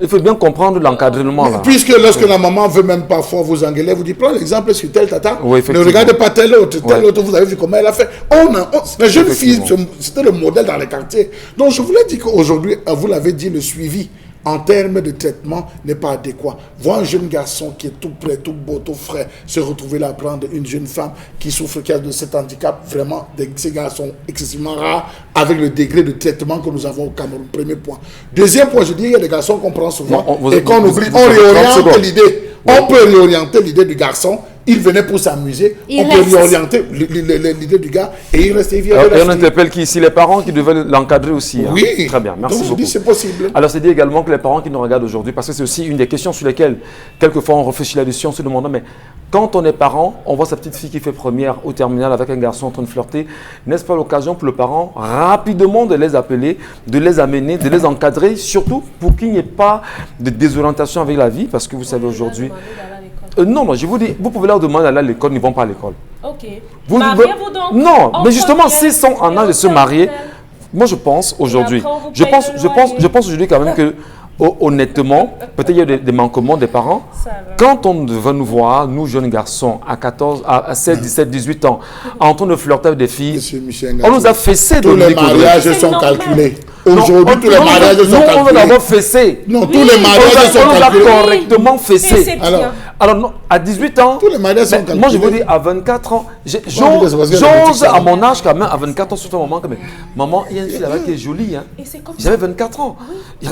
il faut bien comprendre l'encadrement. Puisque lorsque la maman veut même parfois vous engueuler, vous dit, prends l'exemple sur telle tata, ne regardez pas telle autre, vous avez vu comment elle a fait. La jeune fille, c'était le modèle dans les quartiers. Donc je voulais dire qu'aujourd'hui, vous l'avez dit, le suivi en termes de traitement n'est pas adéquat. Voir un jeune garçon qui est tout prêt, tout beau, tout frais, se retrouver là à prendre une jeune femme qui souffre de cet handicap, vraiment, ces gars sont excessivement rares avec le degré de traitement que nous avons au Cameroun. Premier point. Deuxième point, je dis, il y a des garçons qu'on prend souvent et qu'on oublie, on réoriente l'idée. On peut réorienter l'idée du garçon. Il venait pour s'amuser. On peut réorienter l'idée du gars et il reste. Et on interpelle qui ici les parents qui devaient l'encadrer aussi. Oui. Hein. Très bien, merci. Donc je beaucoup. dis c'est possible. Alors c'est dit également que les parents qui nous regardent aujourd'hui, parce que c'est aussi une des questions sur lesquelles quelquefois on réfléchit là-dessus, on se demande, mais quand on est parent, on voit sa petite fille qui fait première au terminal avec un garçon en train de flirter, n'est-ce pas l'occasion pour le parent rapidement de les appeler, de les amener, de les encadrer, surtout pour qu'il n'y ait pas de désorientation avec la vie, parce que vous savez aujourd'hui... non, je vous dis, vous pouvez leur demander d'aller à l'école, ils ne vont pas à l'école. Ok. Mariez-vous donc. Non, mais justement, s'ils sont en âge de se marier, Moi, je pense aujourd'hui, après, on vous paye le loyer. je pense aujourd'hui quand même que, honnêtement, peut-être il y a des manquements des parents. Ça va. Quand on va nous voir, nous jeunes garçons, à 16, 17, 18 ans, en train de flirter avec des filles, Monsieur Michel on nous a Ngatou, fessé. tous les mariages C'est sont normal. calculés. Aujourd'hui, tous les mariages sont on veut calculés. d'abord fessé. Non, tous Oui. les On mariages sont nous a calculés. correctement Et fessé. c'est Alors, bien. Alors, non, à 18 ans, tous les mariages sont mais calculés. moi je veux dire, à 24 ans, c'est parce que la boutique, j'ose ça à va. mon âge quand même, à 24 ans, surtout un moment comme maman, il y a une fille là-bas qui est jolie. Hein. Et c'est comme ça. J'avais 24 ans.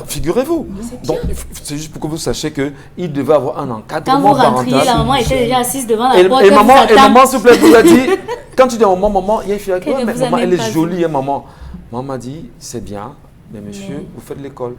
Figurez-vous. Donc, c'est juste pour que vous sachiez qu'il devait avoir un Quand encadrement vous rentriez, la parental. maman était déjà assise devant la Et porte. elle vous maman, attend. s'il vous plaît, vous a dit, quand tu dis à maman, il y a une fille là, Qu'elle ouais, ne mais vous a maman, même elle pas est vu. jolie, hein, maman. Maman m'a dit, c'est bien, mais monsieur, vous faites l'école.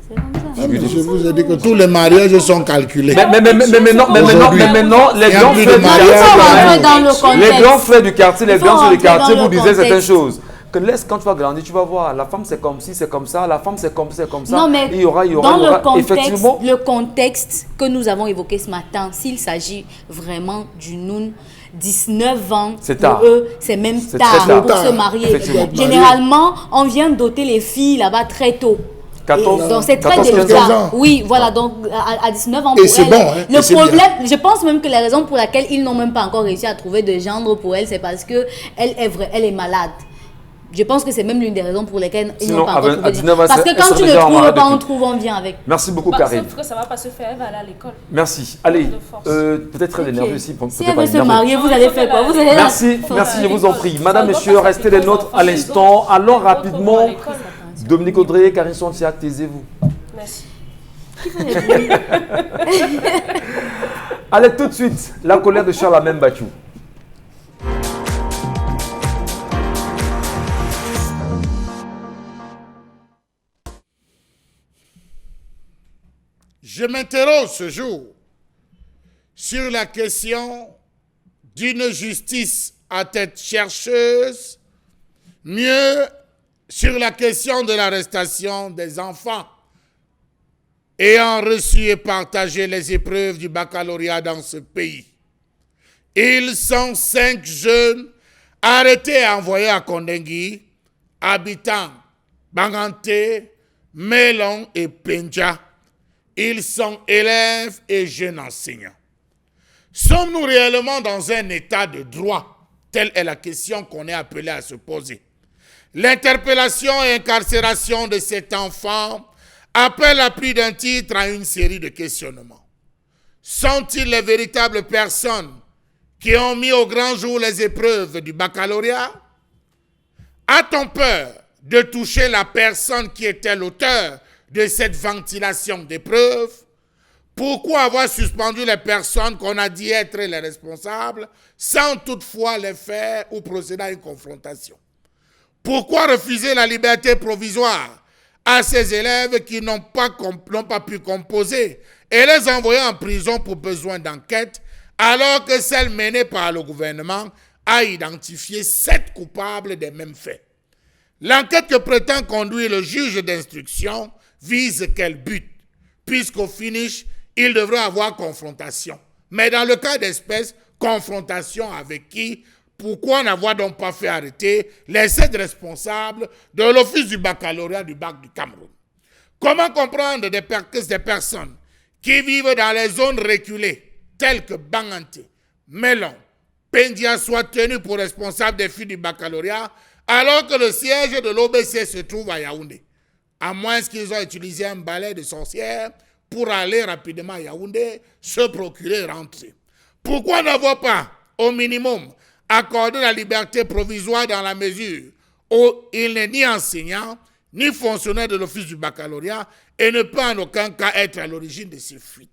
C'est comme ça. Ah, mais je vous ai dit que tous les mariages sont calculés. Mais maintenant, les Il y a grands plus de frères du mariage. Il faut rentrer quartier, dans le contexte. les grands frères du quartier, les Il faut grands frères du rentrer dans quartier le vous disaient contexte. certaines choses. Que laisse, quand tu vas grandir, tu vas voir, la femme c'est comme ci, c'est comme ça, la femme c'est comme ça, Non, mais il y aura, dans effectivement. le contexte que nous avons évoqué ce matin, s'il s'agit vraiment du noun, 19 ans, C'est tard. pour eux, c'est même C'est tard très tard. pour se marier. Effectivement. Généralement, on vient doter les filles là-bas très tôt. 14, Donc c'est très 14, 15 délicat. ans. Oui, voilà, donc à 19 ans Et pour c'est elle, bon, hein, et le c'est problème, je pense même que la raison pour laquelle ils n'ont même pas encore réussi à trouver de gendre pour elle, c'est parce que elle est malade. Je pense que c'est même l'une des raisons pour lesquelles ils Sinon, n'ont pas encore à trouvé de 19 ans, Parce elle que quand serait tu ne déjà en trouves malade pas, on depuis. trouve, on vient avec. Merci beaucoup, Bah, Karine. sauf que ça va pas se faire, elle va aller à l'école. Merci. Allez, De force. peut-être elle est énervée aussi. Si peut-être elle pas veut se énervée. marier, vous allez faire quoi? Vous allez Merci, merci, je vous en prie. Madame, monsieur, restez les nôtres à l'instant. Allons rapidement. Dominique Audrey, Karine Santiac, taisez-vous. Merci. Allez, tout de suite, la colère de Charlemagne Batchou. Je m'interroge ce jour sur la question d'une justice à tête chercheuse, mieux sur la question de l'arrestation des enfants ayant reçu et partagé les épreuves du baccalauréat dans ce pays. Ils sont 5 jeunes arrêtés et envoyés à Kondengui, habitant Banganté, Melon et Pendja. Ils sont élèves et jeunes enseignants. Sommes-nous réellement dans un état de droit? Telle est la question qu'on est appelé à se poser. L'interpellation et incarcération de cet enfant appelle à plus d'un titre à une série de questionnements. Sont-ils les véritables personnes qui ont mis au grand jour les épreuves du baccalauréat? A-t-on peur de toucher la personne qui était l'auteur de cette ventilation d'épreuves? Pourquoi avoir suspendu les personnes qu'on a dit être les responsables sans toutefois les faire ou procéder à une confrontation? Pourquoi refuser la liberté provisoire à ces élèves qui n'ont pas pu composer et les envoyer en prison pour besoin d'enquête, alors que celle menée par le gouvernement a identifié 7 coupables des mêmes faits? L'enquête que prétend conduire le juge d'instruction vise quel but? Puisqu'au finish, il devrait avoir confrontation. Mais dans le cas d'espèce, confrontation avec qui? Pourquoi n'avoir donc pas fait arrêter les 7 responsables de l'office du baccalauréat du bac du Cameroun? Comment comprendre que ces personnes qui vivent dans les zones reculées, telles que Banganté, Melon, Pendia, soient tenues pour responsables des filles du baccalauréat, alors que le siège de l'OBC se trouve à Yaoundé? À moins qu'ils ont utilisé un balai de sorcières pour aller rapidement à Yaoundé, se procurer et rentrer. Pourquoi n'avoir pas, au minimum, accordé la liberté provisoire dans la mesure où il n'est ni enseignant, ni fonctionnaire de l'office du baccalauréat et ne peut en aucun cas être à l'origine de ces fuites?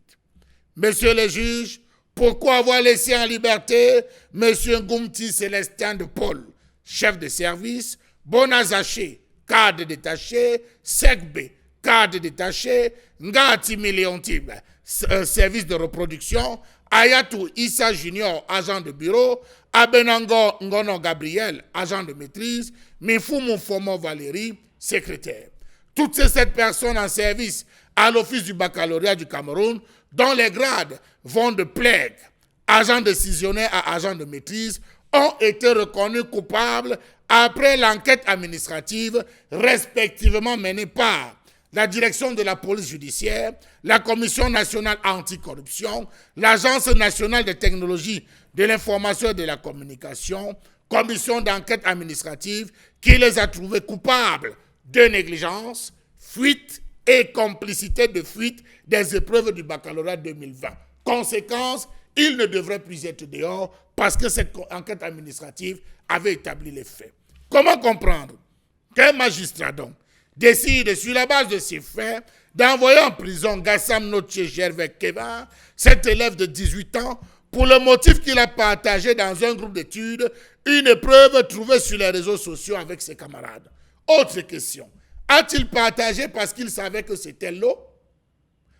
Messieurs les juges, pourquoi avoir laissé en liberté M. Ngoumti Célestin de Paul, chef de service, Bonazaché, cadre détaché, Sekbe, cadre détaché, Ngati Miléontib, service de reproduction, Ayatou Issa Junior, agent de bureau, Abenango Ngono Gabriel, agent de maîtrise, Mifumu Fomo Valérie, secrétaire. Toutes ces 7 personnes en service à l'office du baccalauréat du Cameroun, dont les grades vont de plègue, agent décisionnaire à agent de maîtrise, ont été reconnus coupables après l'enquête administrative respectivement menée par la direction de la police judiciaire, la Commission nationale anticorruption, l'Agence nationale des technologies de l'information et de la communication, commission d'enquête administrative qui les a trouvés coupables de négligence, fuite et complicité de fuite des épreuves du baccalauréat 2020. Conséquence, ils ne devraient plus être dehors parce que cette enquête administrative avait établi les faits. Comment comprendre qu'un magistrat donc décide sur la base de ces faits d'envoyer en prison Gassam Notché Gervais Kevin, cet élève de 18 ans, pour le motif qu'il a partagé dans un groupe d'études une épreuve trouvée sur les réseaux sociaux avec ses camarades. Autre question. A-t-il partagé parce qu'il savait que c'était l'eau?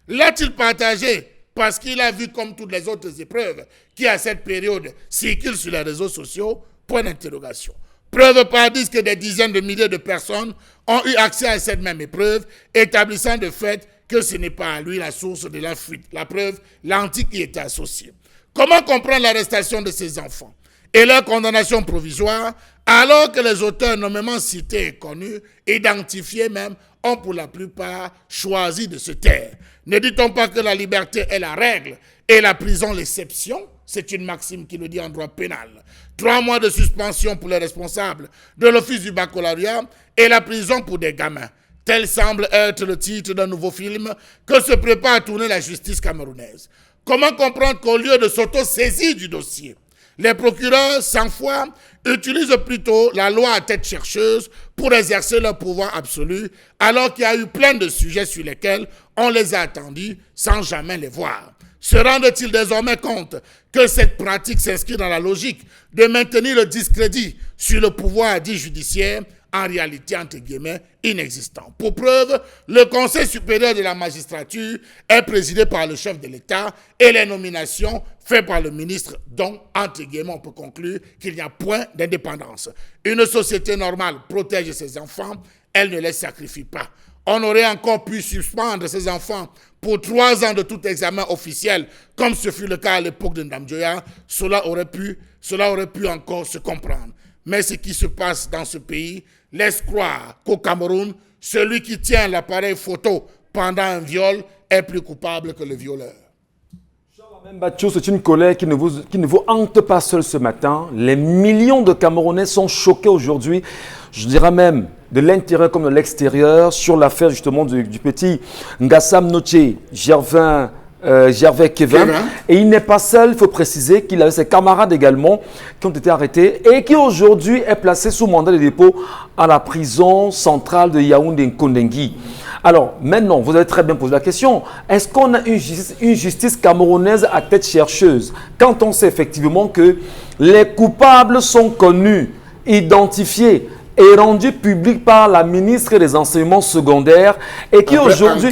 L'a-t-il partagé parce qu'il a vu comme toutes les autres épreuves qui à cette période circulent sur les réseaux sociaux? Point d'interrogation. Preuve par 10 que des dizaines de milliers de personnes ont eu accès à cette même épreuve, établissant de fait que ce n'est pas à lui la source de la fuite. La preuve, l'antique y était associé. Comment comprendre l'arrestation de ces enfants et leur condamnation provisoire alors que les auteurs nommément cités et connus, identifiés même, ont pour la plupart choisi de se taire? Ne dit-on pas que la liberté est la règle et la prison l'exception? C'est une maxime qui le dit en droit pénal. 3 mois de suspension pour les responsables de l'office du baccalauréat et la prison pour des gamins. Tel semble être le titre d'un nouveau film que se prépare à tourner la justice camerounaise. Comment comprendre qu'au lieu de s'auto-saisir du dossier, les procureurs, sans foi, utilisent plutôt la loi à tête chercheuse pour exercer leur pouvoir absolu, alors qu'il y a eu plein de sujets sur lesquels on les a attendus sans jamais les voir? Se rendent-ils désormais compte que cette pratique s'inscrit dans la logique de maintenir le discrédit sur le pouvoir dit judiciaire, en réalité, entre guillemets, inexistant? Pour preuve, le Conseil supérieur de la magistrature est présidé par le chef de l'État et les nominations faites par le ministre, dont, entre guillemets, on peut conclure qu'il n'y a point d'indépendance. Une société normale protège ses enfants, elle ne les sacrifie pas. On aurait encore pu suspendre ces enfants pour 3 ans de tout examen officiel, comme ce fut le cas à l'époque de Ndamjoya. Cela aurait pu encore se comprendre. Mais ce qui se passe dans ce pays laisse croire qu'au Cameroun, celui qui tient l'appareil photo pendant un viol est plus coupable que le violeur. Batcho, c'est une colère qui ne vous hante pas seul ce matin. Les millions de Camerounais sont choqués aujourd'hui, je dirais même de l'intérieur comme de l'extérieur, sur l'affaire justement du petit Ngassam Notché Gervais Kevin. Et il n'est pas seul, il faut préciser qu'il avait ses camarades également qui ont été arrêtés et qui aujourd'hui est placé sous mandat de dépôt à la prison centrale de Yaoundé-Nkondengui. Alors, maintenant, vous avez très bien posé la question. Est-ce qu'on a une justice camerounaise à tête chercheuse quand on sait effectivement que les coupables sont connus, identifiés et rendus publics par la ministre des Enseignements secondaires et qui aujourd'hui...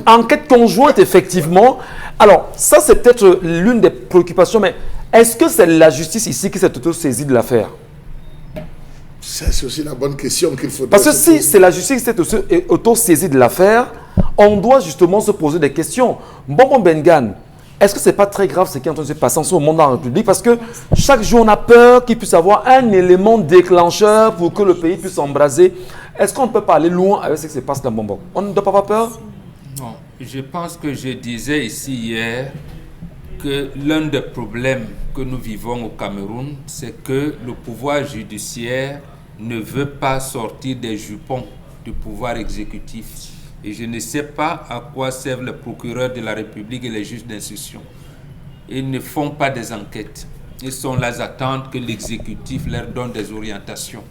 Enquête conjointe, effectivement. Alors, ça, c'est peut-être l'une des préoccupations, mais est-ce que c'est la justice ici qui s'est auto-saisie de l'affaire? C'est aussi la bonne question qu'il faut. Parce que si c'est la justice qui s'est auto-saisie de l'affaire, on doit justement se poser des questions. Bonbon Bengan, est-ce que ce n'est pas très grave ce qui est en train de se passer en ce moment dans la République? Parce que chaque jour, on a peur qu'il puisse y avoir un élément déclencheur pour que le pays puisse s'embraser. Est-ce qu'on peut pas aller loin avec ce qui se passe dans Bonbon? On ne doit pas avoir peur? Non, je pense que je disais ici hier que l'un des problèmes que nous vivons au Cameroun, c'est que le pouvoir judiciaire ne veut pas sortir des jupons du pouvoir exécutif. Et je ne sais pas à quoi servent les procureurs de la République et les juges d'instruction. Ils ne font pas des enquêtes. Ils sont là à attendre que l'exécutif leur donne des orientations.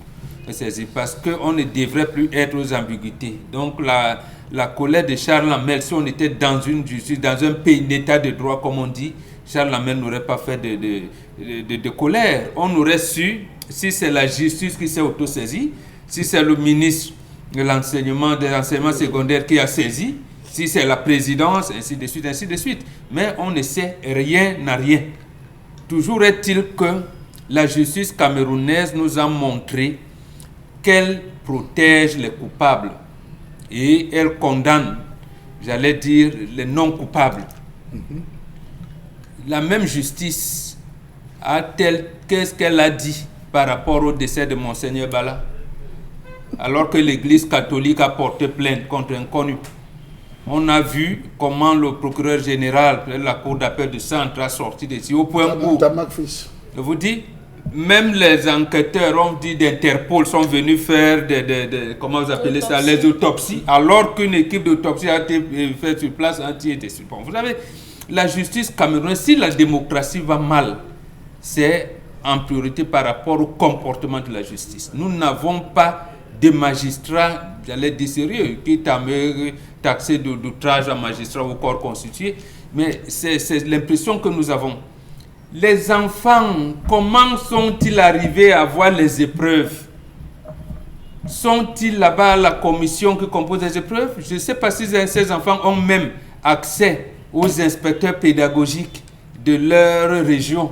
Parce qu'on ne devrait plus être aux ambiguïtés. Donc la colère de Charles Lamel, si on était dans une justice, dans un pays d'état de droit, comme on dit, Charles Lamel n'aurait pas fait de colère. On aurait su, si c'est la justice qui s'est auto-saisie, si c'est le ministre de l'enseignement secondaire qui a saisi, si c'est la présidence, ainsi de suite, ainsi de suite. Mais on ne sait rien à rien. Toujours est-il que la justice camerounaise nous a montré qu'elle protège les coupables et elle condamne, j'allais dire, les non-coupables. La même justice a-t-elle, qu'est-ce qu'elle a dit par rapport au décès de Monseigneur Bala, alors que l'Église catholique a porté plainte contre un connu. On a vu comment le procureur général de la Cour d'appel de Centre a sorti d'ici, au point où, je vous dis, même les enquêteurs, on dit d'Interpol, sont venus faire comment vous appelez ça, les autopsies, alors qu'une équipe d'autopsie a été faite sur place, bon, vous savez, la justice camerounaise, si la démocratie va mal, c'est en priorité par rapport au comportement de la justice. Nous n'avons pas de magistrats, j'allais dire sérieux, qui me taxé d'outrage à magistrat ou corps constitué, mais c'est l'impression que nous avons. Les enfants, comment sont-ils arrivés à voir les épreuves? Sont-ils là-bas à la commission qui compose les épreuves? Je ne sais pas si ces enfants ont même accès aux inspecteurs pédagogiques de leur région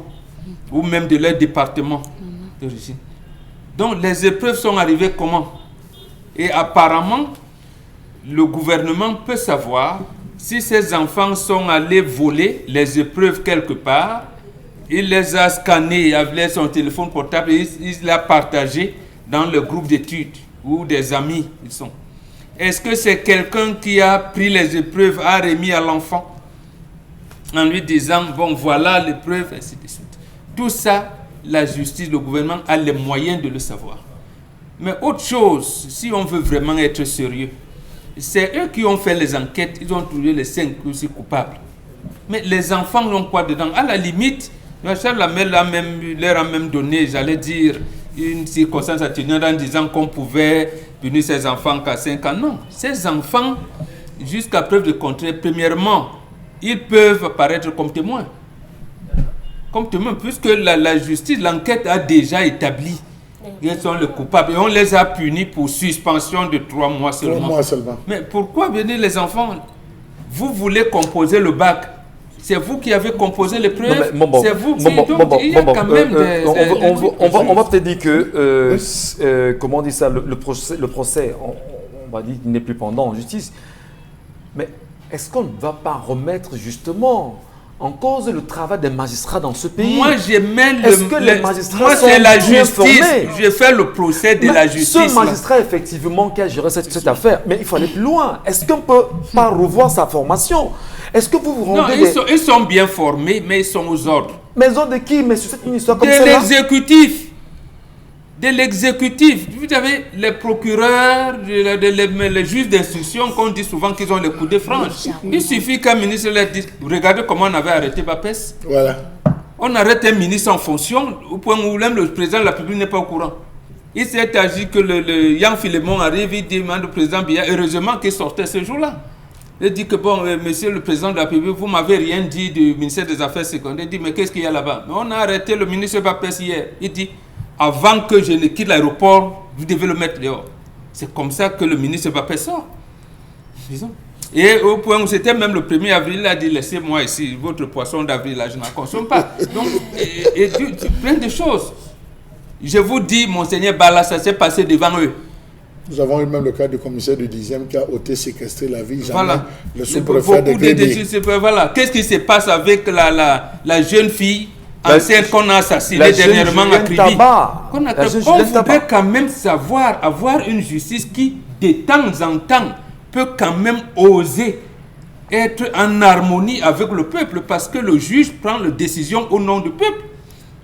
ou même de leur département d'origine. Donc les épreuves sont arrivées comment? Et apparemment, le gouvernement peut savoir si ces enfants sont allés voler les épreuves quelque part. Il les a scannés avec son téléphone portable et il l'a partagé dans le groupe d'études où des amis ils sont. Est-ce que c'est quelqu'un qui a pris les épreuves, a remis à l'enfant en lui disant, bon voilà l'épreuve, ainsi de suite. Tout ça, la justice, le gouvernement a les moyens de le savoir. Mais autre chose, si on veut vraiment être sérieux, c'est eux qui ont fait les enquêtes, ils ont trouvé les 5 aussi coupables. Mais les enfants n'ont quoi dedans? À la limite, la leur a même donné, j'allais dire, une circonstance atténuante en disant qu'on pouvait punir ces enfants qu'à 5 ans. Non, ces enfants, jusqu'à preuve de contraire, premièrement, ils peuvent apparaître comme témoins. Comme témoins, puisque la justice, l'enquête a déjà établi ils sont les coupables et on les a punis pour suspension de 3 mois seulement. 3 mois seulement. Mais pourquoi venir les enfants? Vous voulez composer le bac. C'est vous qui avez composé l'épreuve. C'est vous qui... il y a quand même des... On va peut-être dire que... comment on dit ça? Le procès, on va dire qu'il n'est plus pendant en justice. Mais est-ce qu'on ne va pas remettre justement en cause le travail des magistrats dans ce pays? Moi, j'aimais Est-ce que les magistrats moi, sont c'est la bien justice. formés? J'ai fait le procès de la justice. Ce magistrat, effectivement, qui a géré cette affaire, mais il faut aller plus loin. Est-ce qu'on ne peut pas revoir sa formation? Est-ce que vous vous rendez... Non, ils sont bien formés, mais ils sont aux ordres. Mais aux ordres de qui? Mais sur cette histoire comme de celle-là? l'exécutif. De l'exécutif. Vous savez, les procureurs, les juges d'instruction, qu'on dit souvent qu'ils ont les coups de franche. Il suffit qu'un ministre leur dise, regardez comment on avait arrêté Bapès. Voilà. On arrête un ministre en fonction, au point où même le président de la République n'est pas au courant. Il s'est agi que le Yann Philémon arrive, il demande au président Biya, heureusement qu'il sortait ce jour-là. Il dit que bon, monsieur le président de la République, vous ne m'avez rien dit du ministère des Affaires secondaires. Il dit, mais qu'est-ce qu'il y a là-bas? On a arrêté le ministre Bapès hier. Il dit, avant que je ne quitte l'aéroport, vous devez le mettre dehors. C'est comme ça que le ministre Bapès sort. Disons. Et au point où c'était même le 1er avril, il a dit, laissez-moi ici, votre poisson d'avril, là, je n'en consomme pas. Donc, plein de choses. Je vous dis, Monseigneur Bala, ça s'est passé devant eux. Nous avons eu même le cas du commissaire du 10e qui a ôté, séquestré la vie. Voilà. Le sous-préfet de Guédé. Voilà. Qu'est-ce qui se passe avec la jeune fille enceinte qu'on a assassinée dernièrement à Kribi? On voudrait quand même savoir, avoir une justice qui, de temps en temps, peut quand même oser être en harmonie avec le peuple, parce que le juge prend la décision au nom du peuple.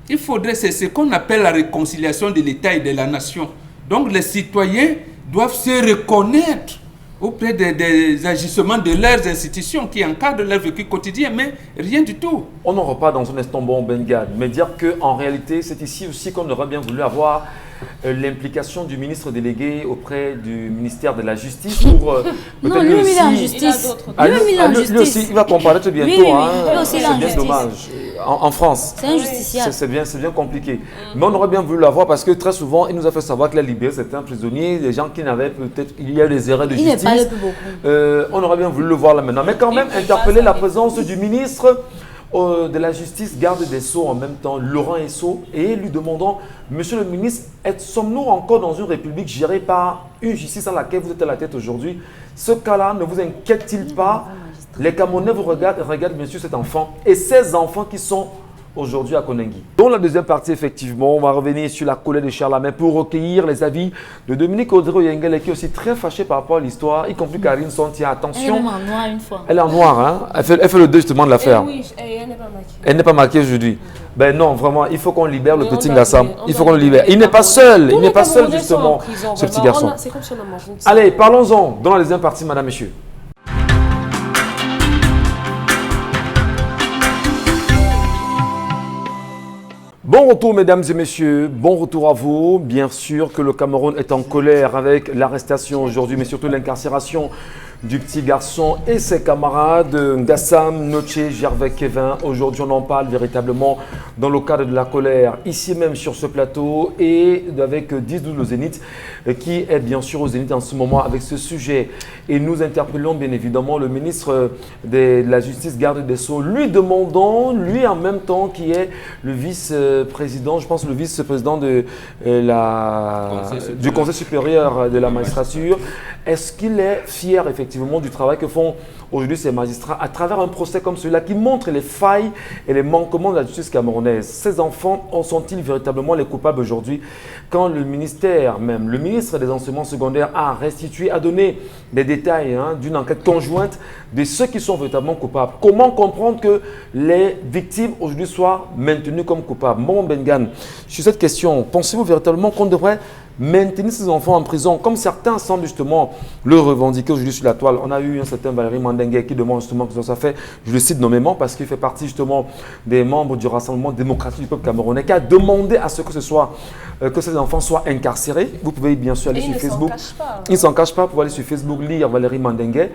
Il faudrait, c'est ce qu'on appelle la réconciliation de l'État et de la nation. Donc les citoyens doivent se reconnaître auprès des agissements de leurs institutions qui encadrent leur vécu quotidien, mais rien du tout. On n'en repart dans un instant, bon, Bengad, mais dire qu'en réalité, c'est ici aussi qu'on aurait bien voulu avoir l'implication du ministre délégué auprès du ministère de la Justice pour non, lui il est en justice. Lui aussi, il va comparaître bientôt. Oui, c'est bien dommage. En France. C'est injusticiable. C'est bien compliqué. Mais on aurait bien voulu l'avoir parce que très souvent, il nous a fait savoir qu'il a libéré certains prisonniers, des gens qui n'avaient peut-être... Il y a des erreurs de justice. Il n'est pas le plus beaucoup. On aurait bien voulu le voir là maintenant. Mais quand même, interpeller la présence du ministre de la Justice, garde des Sceaux en même temps, Laurent Esso, et lui demandant, Monsieur le ministre, sommes-nous encore dans une république gérée par une justice à laquelle vous êtes à la tête aujourd'hui? Ce cas-là ne vous inquiète-t-il pas? Les Camerounais vous regardent bien sûr cet enfant et ces enfants qui sont aujourd'hui à Konengi. Dans la deuxième partie, effectivement, on va revenir sur la colère de Charlemagne pour recueillir les avis de Dominique Audrey Oyengele, qui est aussi très fâchée par rapport à l'histoire, y compris Karine Sontia. Attention. Elle est en noir une fois. Elle est en noir, hein? Elle fait le deuil justement de l'affaire. Oui, elle n'est pas maquillée. Elle n'est pas maquillée aujourd'hui. Ben non, vraiment, il faut qu'on libère le Mais petit on Gassam. doit- Il on faut doit qu'on le libère. libérer Il n'est pas seul. Tous Il les n'est pas seul Camerounais sont en justement, prison, ce petit vraiment. garçon. C'est comme si on a mangé une Allez, parlons-en dans la deuxième partie, madame, messieurs. Bon retour, mesdames et messieurs. Bon retour à vous. Bien sûr que le Cameroun est en colère avec l'arrestation aujourd'hui, mais surtout l'incarcération du petit garçon et ses camarades, Ngassam, Noche, Gervais, Kevin. Aujourd'hui, on en parle véritablement dans le cadre de la colère, ici même sur ce plateau, et avec 10-12 le Zénith, qui est bien sûr au Zénith en ce moment avec ce sujet. Et nous interpellons bien évidemment le ministre de la Justice, garde des Sceaux, lui demandant, lui en même temps, qui est le vice-président, je pense le vice-président de, du Conseil supérieur de la magistrature. Est-ce qu'il est fier effectivement du travail que font aujourd'hui ces magistrats à travers un procès comme celui-là qui montre les failles et les manquements de la justice camerounaise? Ces enfants en sont-ils véritablement les coupables aujourd'hui quand le ministère, même le ministre des enseignements secondaires a restitué, a donné des détails d'une enquête conjointe de ceux qui sont véritablement coupables? Comment comprendre que les victimes aujourd'hui soient maintenues comme coupables? Mon Bengan, sur cette question, pensez-vous véritablement qu'on devrait maintenir ces enfants en prison, comme certains semblent justement le revendiquer aujourd'hui sur la toile? On a eu un certain Valérie Mandengue qui demande justement que ça fait, je le cite nommément parce qu'il fait partie justement des membres du Rassemblement démocratique du peuple camerounais, qui a demandé à ce que ce soit que ces enfants soient incarcérés. Vous pouvez bien sûr aller sur Facebook. Il ne s'en cache pas. Pour aller sur Facebook lire Valérie Mandengue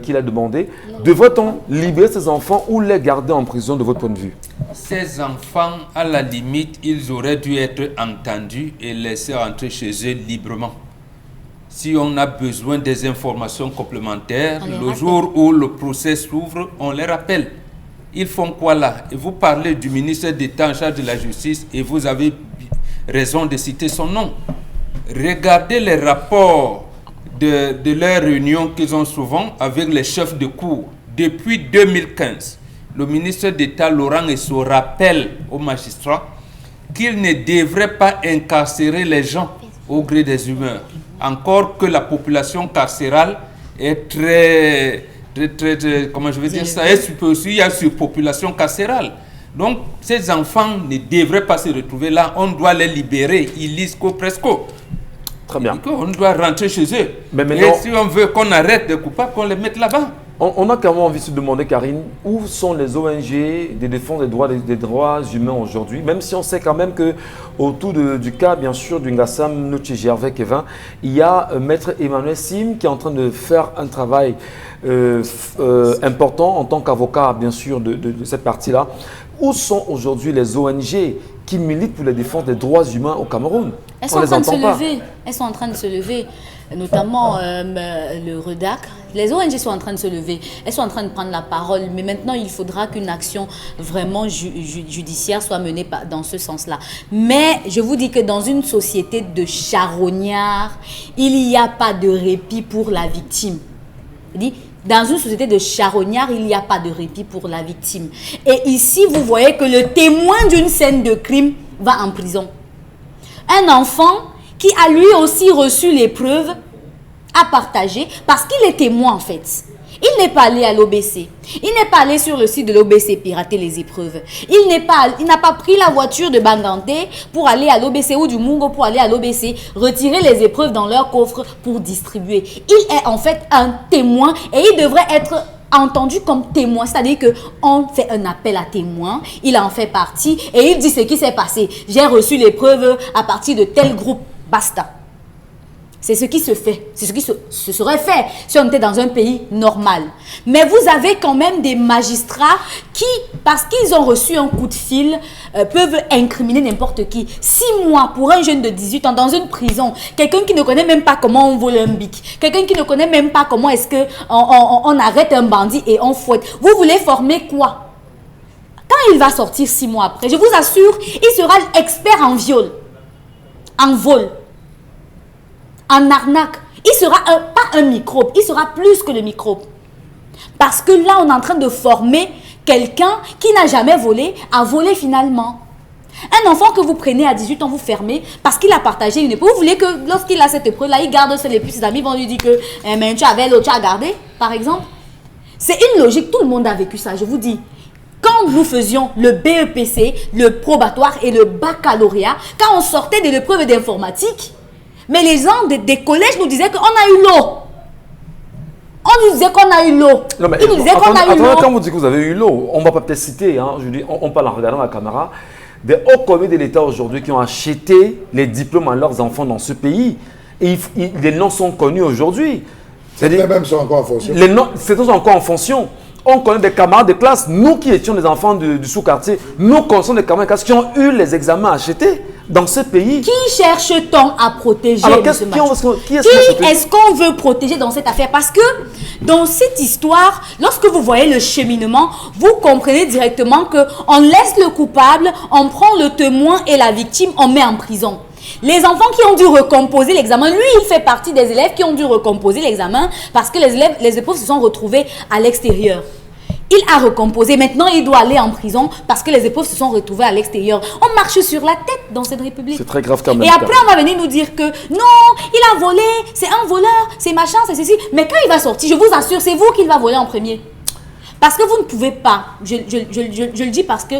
qui l'a demandé. Devrait-on libérer ces enfants ou les garder en prison de votre point de vue? Ces enfants, à la limite, ils auraient dû être entendus et laissés rentrer chez eux librement. Si on a besoin des informations complémentaires, le jour où le procès s'ouvre, on les rappelle. Ils font quoi là? Et vous parlez du ministre d'État en charge de la justice et vous avez raison de citer son nom. Regardez les rapports de leurs réunions qu'ils ont souvent avec les chefs de cour. Depuis 2015, le ministre d'État Laurent Esso rappelle aux magistrats qu'il ne devrait pas incarcérer les gens au gré des humeurs. Encore que la population carcérale est très comment je veux dire ça, il y a surpopulation carcérale. Donc, ces enfants ne devraient pas se retrouver là. On doit les libérer, illisco presco. Très bien. On doit rentrer chez eux. Mais maintenant, et si on veut qu'on arrête de coupables, qu'on les mette là-bas. On a quand même envie de se demander, Karine, où sont les ONG de défense des droits humains aujourd'hui, même si on sait quand même que autour du cas, bien sûr, du Ngassam Noche Gervais Kevin, il y a Maître Emmanuel Sim qui est en train de faire un travail important en tant qu'avocat, bien sûr, de cette partie-là. Où sont aujourd'hui les ONG qui militent pour la défense des droits humains au Cameroun? Elles sont en train de se lever. Elles sont en train de se lever, notamment le REDAC. Les ONG sont en train de se lever. Elles sont en train de prendre la parole. Mais maintenant, il faudra qu'une action vraiment judiciaire soit menée dans ce sens-là. Mais je vous dis que dans une société de charognards, il n'y a pas de répit pour la victime. Dans une société de charognards, il n'y a pas de répit pour la victime. Et ici, vous voyez que le témoin d'une scène de crime va en prison. Un enfant qui a lui aussi reçu les preuves à partager parce qu'il est témoin en fait. Il n'est pas allé à l'OBC. Il n'est pas allé sur le site de l'OBC pirater les épreuves. Il n'a pas pris la voiture de Banganté pour aller à l'OBC ou du Mungo pour aller à l'OBC, retirer les épreuves dans leur coffre pour distribuer. Il est en fait un témoin et il devrait être entendu comme témoin. C'est-à-dire qu'on fait un appel à témoin, il en fait partie et il dit ce qui s'est passé. J'ai reçu les preuves à partir de tel groupe. Basta. C'est ce qui se fait, c'est ce qui se serait fait si on était dans un pays normal. Mais vous avez quand même des magistrats qui, parce qu'ils ont reçu un coup de fil, peuvent incriminer n'importe qui. 6 mois pour un jeune de 18 ans dans une prison, quelqu'un qui ne connaît même pas comment on vole un bic, quelqu'un qui ne connaît même pas comment est-ce qu'on arrête un bandit et on fouette. Vous voulez former quoi? Quand il va sortir 6 mois après, je vous assure, il sera expert en viol, en vol, en arnaque. Il sera pas un microbe, il sera plus que le microbe. Parce que là, on est en train de former quelqu'un qui n'a jamais volé a volé finalement. Un enfant que vous prenez à 18 ans, vous fermez parce qu'il a partagé une épreuve. Vous voulez que lorsqu'il a cette épreuve-là, il garde seul et puis ses amis vont lui dire que mais tu avais l'autre, tu as gardé, par exemple. C'est une logique, tout le monde a vécu ça, je vous dis. Quand nous faisions le BEPC, le probatoire et le baccalauréat, quand on sortait de l'épreuve d'informatique, mais les gens des collèges nous disaient qu'on a eu l'eau. On nous disait qu'on a eu l'eau. Ils nous disaient qu'on a eu l'eau. Quand vous dites que vous avez eu l'eau, on ne va pas peut-être citer, hein, je dis, on parle en regardant la caméra, des hauts commis de l'État aujourd'hui qui ont acheté les diplômes à leurs enfants dans ce pays. Et les noms sont connus aujourd'hui. Les mêmes sont encore en fonction. Les noms sont encore en fonction. On connaît des camarades de classe, nous qui étions des enfants du sous-quartier, nous connaissons des camarades de classe qui ont eu les examens achetés dans ce pays. Qui cherche-t-on à protéger? Alors, qui est-ce qu'on veut protéger dans cette affaire? Parce que dans cette histoire, lorsque vous voyez le cheminement, vous comprenez directement qu'on laisse le coupable, on prend le témoin et la victime, on met en prison. Les enfants qui ont dû recomposer l'examen, lui, il fait partie des élèves qui ont dû recomposer l'examen parce que les épreuves se sont retrouvées à l'extérieur. Il a recomposé. Maintenant, il doit aller en prison parce que les épreuves se sont retrouvées à l'extérieur. On marche sur la tête dans cette république. C'est très grave quand même. Et après, on va venir nous dire que non, il a volé, c'est un voleur, c'est machin, c'est ceci. Mais quand il va sortir, je vous assure, c'est vous qu'il va voler en premier. Parce que vous ne pouvez pas, je le dis parce que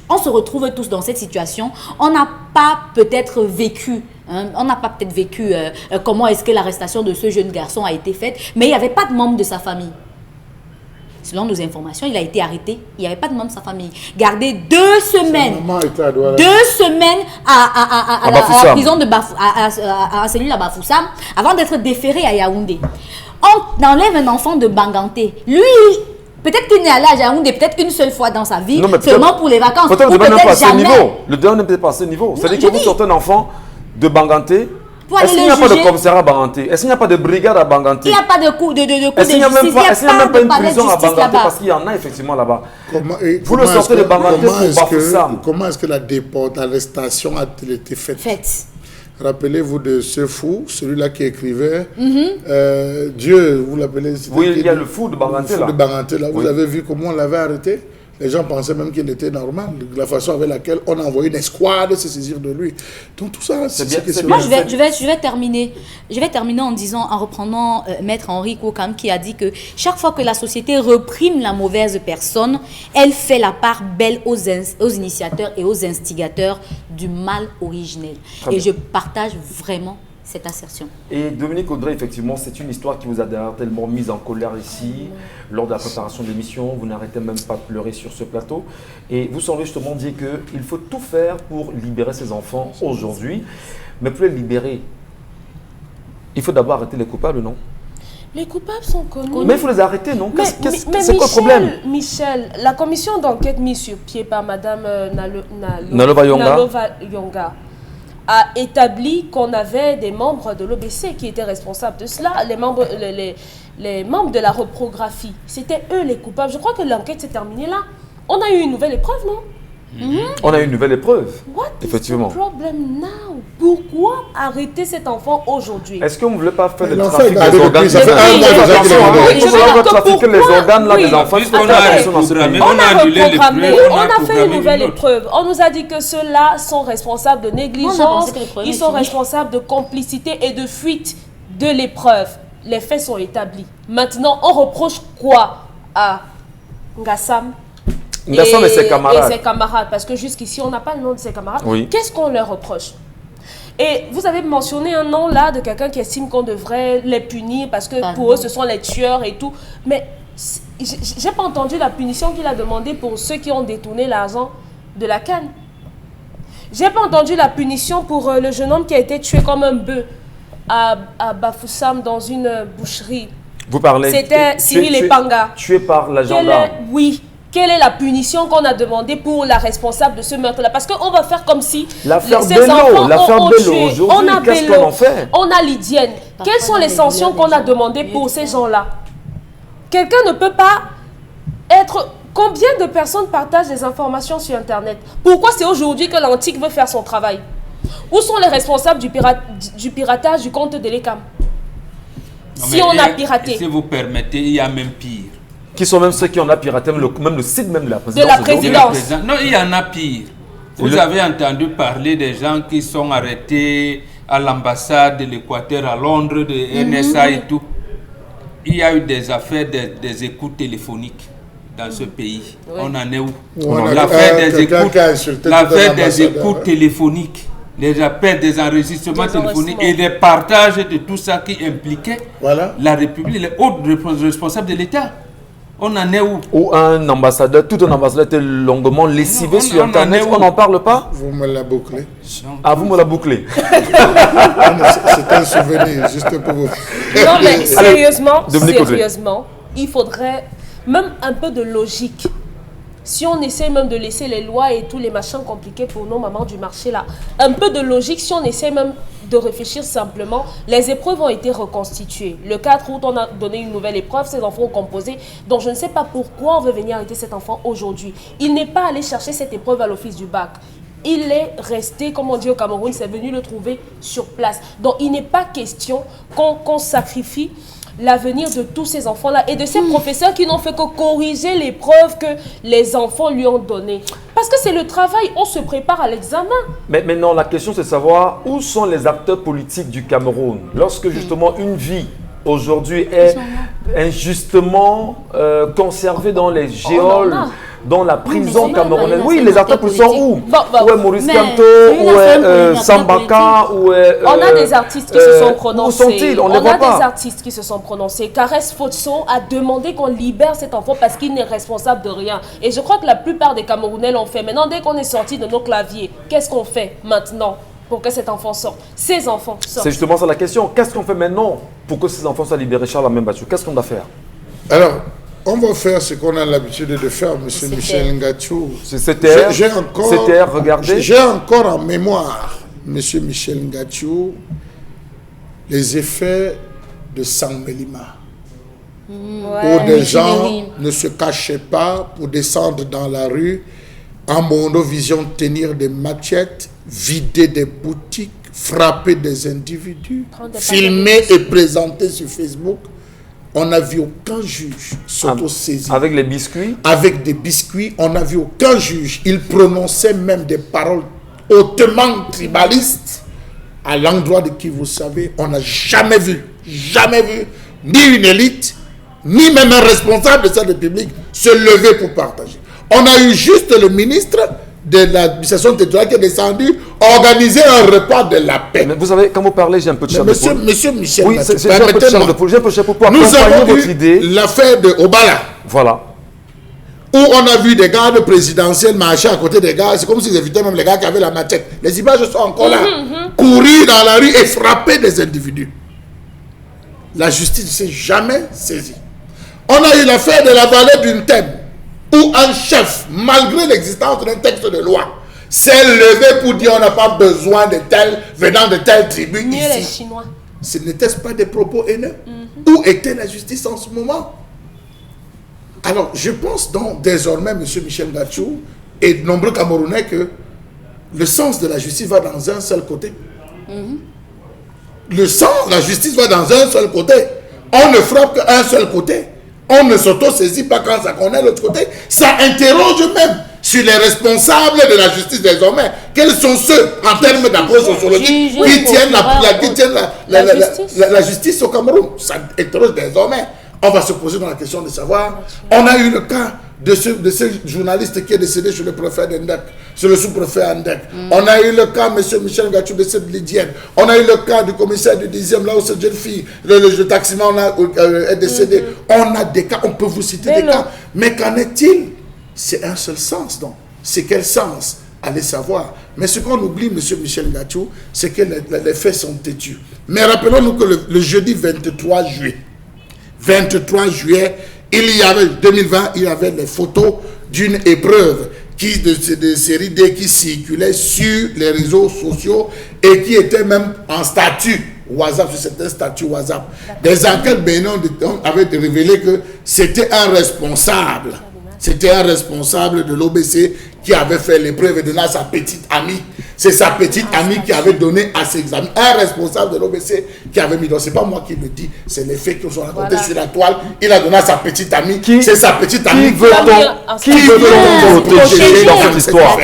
on se retrouve tous dans cette situation. On n'a pas peut-être vécu, on n'a pas peut-être vécu comment est-ce que l'arrestation de ce jeune garçon a été faite, mais il n'y avait pas de membre de sa famille. Selon nos informations, il a été arrêté. Il n'y avait pas de membre de sa famille. Gardé 2 semaines. 2 semaines à la prison de à la cellule à Bafoussam avant d'être déféré à Yaoundé. On enlève un enfant de Banganté. Lui, peut-être qu'il n'est allé à Yaoundé peut-être une seule fois dans sa vie, seulement pour les vacances. Peut-être ou peut-être jamais. Le dernier n'est peut-être pas à ce niveau. C'est-à-dire que vous sortez un enfant de Banganté. Est-ce qu'il n'y a pas de commissariat à Banganté? Est-ce qu'il n'y a pas de brigade à Banganté? Il n'y a pas de coup de justice. Est-ce qu'il n'y a même pas une prison à Banganté? Parce qu'il y en a effectivement là-bas. Vous le sortez de Banganté pour Bafoussam. Comment est-ce que l'arrestation a été faite? Rappelez-vous de ce fou, celui-là qui écrivait Dieu, vous l'appelez? Oui, il y a le fou de Banganté là. Le fou de Banganté là. Vous avez vu comment on l'avait arrêté? Les gens pensaient même qu'il était normal, de la façon avec laquelle on a envoyé une escouade se saisir de lui. Donc tout ça, c'est bien. Moi, je vais terminer. Je vais terminer en reprenant Maître Henri Koukam qui a dit que chaque fois que la société reprime la mauvaise personne, elle fait la part belle aux initiateurs et aux instigateurs du mal originel. Et je partage vraiment cette assertion. Et Dominique Audrey, effectivement, c'est une histoire qui vous a tellement mise en colère ici, lors de la préparation de l'émission. Vous n'arrêtez même pas de pleurer sur ce plateau. Et vous semblez justement dire qu'il faut tout faire pour libérer ces enfants aujourd'hui. Mais pour les libérer, il faut d'abord arrêter les coupables, non? Les coupables sont connus. Mais il faut les arrêter, non? C'est quoi le problème? Michel, la commission d'enquête mise sur pied par Mme Nalova Yonga a établi qu'on avait des membres de l'OBC qui étaient responsables de cela, les membres de la reprographie. C'était eux les coupables. Je crois que l'enquête s'est terminée là. On a eu une nouvelle épreuve, non? On a eu une nouvelle épreuve. Effectivement. Problem now? Pourquoi arrêter cet enfant aujourd'hui? Est-ce qu'on ne voulait pas faire le trafic des organes? Il faut trafiquer les organes là des enfants. On a fait une nouvelle épreuve. On nous a dit que ceux-là sont responsables de négligence, ils sont responsables de complicité et de fuite de l'épreuve. Les faits sont établis. Maintenant, on reproche quoi à Ngassam et ses camarades? Parce que jusqu'ici, on n'a pas le nom de ses camarades. Qu'est-ce qu'on leur reproche? Et vous avez mentionné un nom là de quelqu'un qui estime qu'on devrait les punir parce que pour eux, ce sont les tueurs et tout. Mais j'ai pas entendu la punition qu'il a demandé pour ceux qui ont détourné l'argent de la canne. J'ai pas entendu la punition pour le jeune homme qui a été tué comme un bœuf à Bafoussam dans une boucherie. Vous parlez? C'était Cyril Epanga. Tué par la gendarme. Oui. Quelle est la punition qu'on a demandée pour la responsable de ce meurtre-là? Parce qu'on va faire comme si l'affaire ces enfants ont tué. On a Bello, on a Lydienne. Quelles sont les sanctions qu'on a demandées pour ces gens-là? Quelqu'un ne peut pas être... Combien de personnes partagent des informations sur Internet? Pourquoi c'est aujourd'hui que l'Antique veut faire son travail? Où sont les responsables du piratage du compte de l'ECAM? Si on a piraté. Si vous permettez, il y a même pire. Qui sont même ceux qui ont piraté même le site même de la présidence. De la présidence. Non, il y en a pire. Vous avez entendu parler des gens qui sont arrêtés à l'ambassade de l'Équateur à Londres, de NSA et tout. Il y a eu des affaires des écoutes téléphoniques dans ce pays. Oui. On en est où? L'affaire L'affaire des écoutes téléphoniques, des appels, des enregistrements téléphoniques et des partages de tout ça qui impliquait la République, les hauts responsables de l'État. On en est où? Ou un ambassadeur, tout un ambassadeur était longuement lessivé sur Internet. On n'en parle pas? Vous me la bouclez. Ah, vous me la bouclez. C'est un souvenir, juste pour vous. Non, mais sérieusement, Dominique il faudrait même un peu de logique. Si on essaie même de laisser les lois et tous les machins compliqués pour nos mamans du marché là, un peu de logique, si on essaie même de réfléchir simplement, les épreuves ont été reconstituées. Le 4 août, on a donné une nouvelle épreuve, ces enfants ont composé. Donc je ne sais pas pourquoi on veut venir arrêter cet enfant aujourd'hui. Il n'est pas allé chercher cette épreuve à l'office du bac. Il est resté, comme on dit au Cameroun, c'est venu le trouver sur place. Donc il n'est pas question qu'on sacrifie l'avenir de tous ces enfants-là et de ces professeurs qui n'ont fait que corriger les preuves que les enfants lui ont données. Parce que c'est le travail, on se prépare à l'examen. Mais maintenant, la question c'est de savoir où sont les acteurs politiques du Cameroun lorsque justement une vie aujourd'hui est injustement conservée dans les geôles, dans la prison camerounaise. Oui, les acteurs politiques sont où? Où est Maurice Kamto? Où est Sambaka? Où est on a des artistes qui se sont prononcés. Où sont-ils? On a des artistes qui se sont prononcés. Caresse Fotso a demandé qu'on libère cet enfant parce qu'il n'est responsable de rien. Et je crois que la plupart des Camerounais l'ont fait. Maintenant, dès qu'on est sorti de nos claviers, qu'est-ce qu'on fait maintenant pour que cet enfant sorte? Ces enfants sortent. C'est justement ça la question. Qu'est-ce qu'on fait maintenant pour que ces enfants soient libérés? Charles Amembatou, qu'est-ce qu'on doit faire? Alors, on va faire ce qu'on a l'habitude de faire, M. Michel Ngachou. C'était regardez. J'ai encore en mémoire, M. Michel Ngachou, les effets de Sangbelima. Où des gens ne se cachaient pas pour descendre dans la rue, en monovision tenir des machettes, vider des boutiques, frapper des individus, filmer et présenter sur Facebook. On n'a vu aucun juge s'auto-saisir. Avec les biscuits? Avec des biscuits, on n'a vu aucun juge. Il prononçait même des paroles hautement tribalistes à l'endroit de qui, vous savez, on n'a jamais vu, ni une élite, ni même un responsable de cette République se lever pour partager. On a eu juste le ministre de l'administration territoriale qui est descendu organiser un repas de la paix. Mais vous savez, quand vous parlez, j'ai un peu de chair de poule. Monsieur Michel, oui, j'ai un peu de chair de poule. J'ai un peu de chair de poule. Nous avons eu l'affaire de Obala. Voilà. Où on a vu des gardes présidentiels marcher à côté des gars. C'est comme s'ils évitaient même les gars qui avaient la machette. Les images sont encore là. Courir dans la rue et frapper des individus. La justice ne s'est jamais saisie. On a eu l'affaire de la vallée d'une thème, où un chef, malgré l'existence d'un texte de loi, s'est levé pour dire on n'a pas besoin de tel, venant de telle tribu ici. Les Chinois. Ce n'était-ce pas des propos haineux? Où était la justice en ce moment? Alors, je pense donc désormais, M. Michel Ngachou et de nombreux Camerounais, que le sens de la justice va dans un seul côté. Le sens de la justice va dans un seul côté. On ne frappe qu'un seul côté. On ne s'auto-saisit pas quand ça connaît l'autre côté. Ça interroge même sur les responsables de la justice désormais. Quels sont ceux, en termes d'approche sociologique, qui tiennent la justice au Cameroun? Ça interroge désormais. On va se poser dans la question de savoir. On a eu le cas de ce journaliste qui est décédé chez le préfet d'Endek, sur le sous-préfet Andek. On a eu le cas, M. Michel Ngachou, de cette Lydienne. On a eu le cas du commissaire du 10e, là où cette jeune fille, le taximan est décédé. On a des cas, on peut vous citer des cas. Mais qu'en est-il? C'est un seul sens, donc. C'est quel sens? Allez savoir. Mais ce qu'on oublie, M. Michel Ngachou, c'est que les faits sont têtus. Mais rappelons-nous que le jeudi 23 juillet, il y avait, 2020, il y avait les photos d'une épreuve de série D qui circulait sur les réseaux sociaux et qui était même en statut WhatsApp, c'était un statut WhatsApp. Des enquêtes bénins avaient révélé que c'était un responsable c'était un responsable de l'OBC qui avait fait l'épreuve et donné à sa petite amie. C'est sa petite amie qui avait donné à ses amis. Un responsable de l'OBC qui avait mis. Donc, ce n'est pas moi qui le dis, c'est les faits qui sont racontés sur la toile. Il a donné à sa petite amie. C'est sa petite amie qui veut protéger dans cette histoire.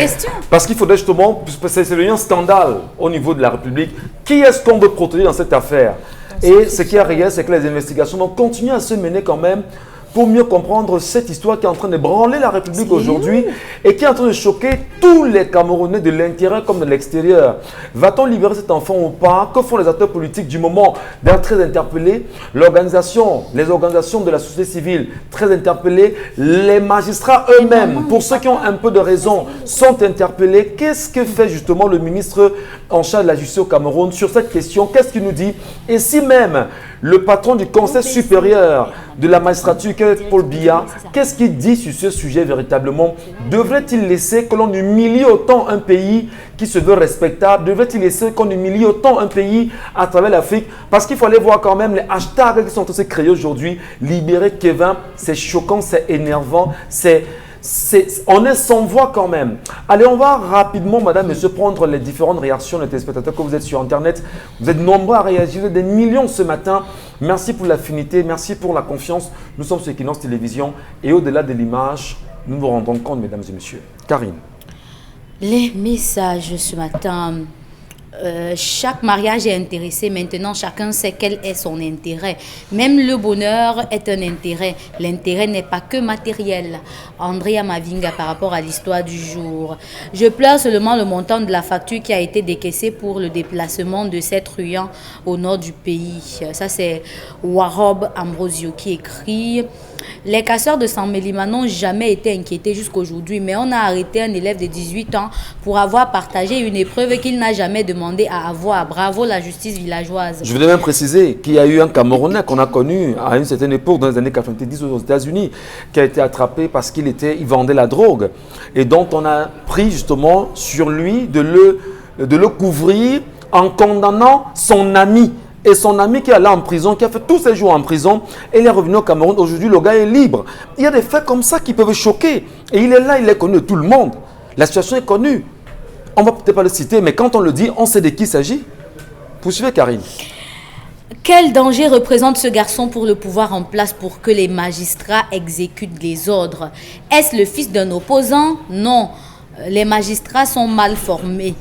Parce qu'il faudrait justement, c'est un scandale au niveau de la République. Qui est-ce qu'on veut protéger dans cette affaire? Et ce qui est réel, c'est que les investigations vont continuer à se mener quand même pour mieux comprendre cette histoire qui est en train de branler la République aujourd'hui et qui est en train de choquer tous les Camerounais de l'intérieur comme de l'extérieur. Va-t-on libérer cet enfant ou pas? Que font les acteurs politiques du moment d'être très interpellés? Les organisations de la société civile très interpellées. Les magistrats eux-mêmes, pour ceux qui ont un peu de raison, sont interpellés. Qu'est-ce que fait justement le ministre en charge de la justice au Cameroun sur cette question? Qu'est-ce qu'il nous dit? Et si même le patron du Conseil supérieur de la magistrature, Paul Biya, qu'est-ce qu'il dit sur ce sujet véritablement? Devrait-il laisser que l'on humilie autant un pays qui se veut respectable? Devrait-il laisser qu'on humilie autant un pays à travers l'Afrique? Parce qu'il faut aller voir quand même les hashtags qui sont en train de se créer aujourd'hui. Libérer Kevin, c'est choquant, c'est énervant, on est sans voix quand même. Allez, on va rapidement, madame, monsieur, prendre les différentes réactions des téléspectateurs que vous êtes sur Internet. Vous êtes nombreux à réagir, vous êtes des millions ce matin. Merci pour l'affinité, merci pour la confiance. Nous sommes sur Equinox Télévision et au-delà de l'image, nous nous rendons compte, mesdames et messieurs. Karine. Les messages ce matin. Chaque mariage est intéressé. Maintenant, chacun sait quel est son intérêt. Même le bonheur est un intérêt. L'intérêt n'est pas que matériel. Andrea Mavinga par rapport à l'histoire du jour. Je pleure seulement le montant de la facture qui a été décaissée pour le déplacement de ces truands au nord du pays. Ça, c'est Warob Ambrosio qui écrit. Les casseurs de Saint-Mélima n'ont jamais été inquiétés jusqu'aujourd'hui, mais on a arrêté un élève de 18 ans pour avoir partagé une épreuve qu'il n'a jamais demandé à avoir. Bravo la justice villageoise. Je voudrais même préciser qu'il y a eu un Camerounais qu'on a connu à une certaine époque, dans les années 90 aux États-Unis, qui a été attrapé parce qu'il vendait la drogue et dont on a pris justement sur lui de le couvrir en condamnant son ami. Et son ami qui est allé en prison, qui a fait tous ses jours en prison, et il est revenu au Cameroun. Aujourd'hui, le gars est libre. Il y a des faits comme ça qui peuvent choquer. Et il est là, il est connu de tout le monde. La situation est connue. On ne va peut-être pas le citer, mais quand on le dit, on sait de qui il s'agit. Poursuivez, Karine. Quel danger représente ce garçon pour le pouvoir en place pour que les magistrats exécutent les ordres? Est-ce le fils d'un opposant? Non. Les magistrats sont mal formés.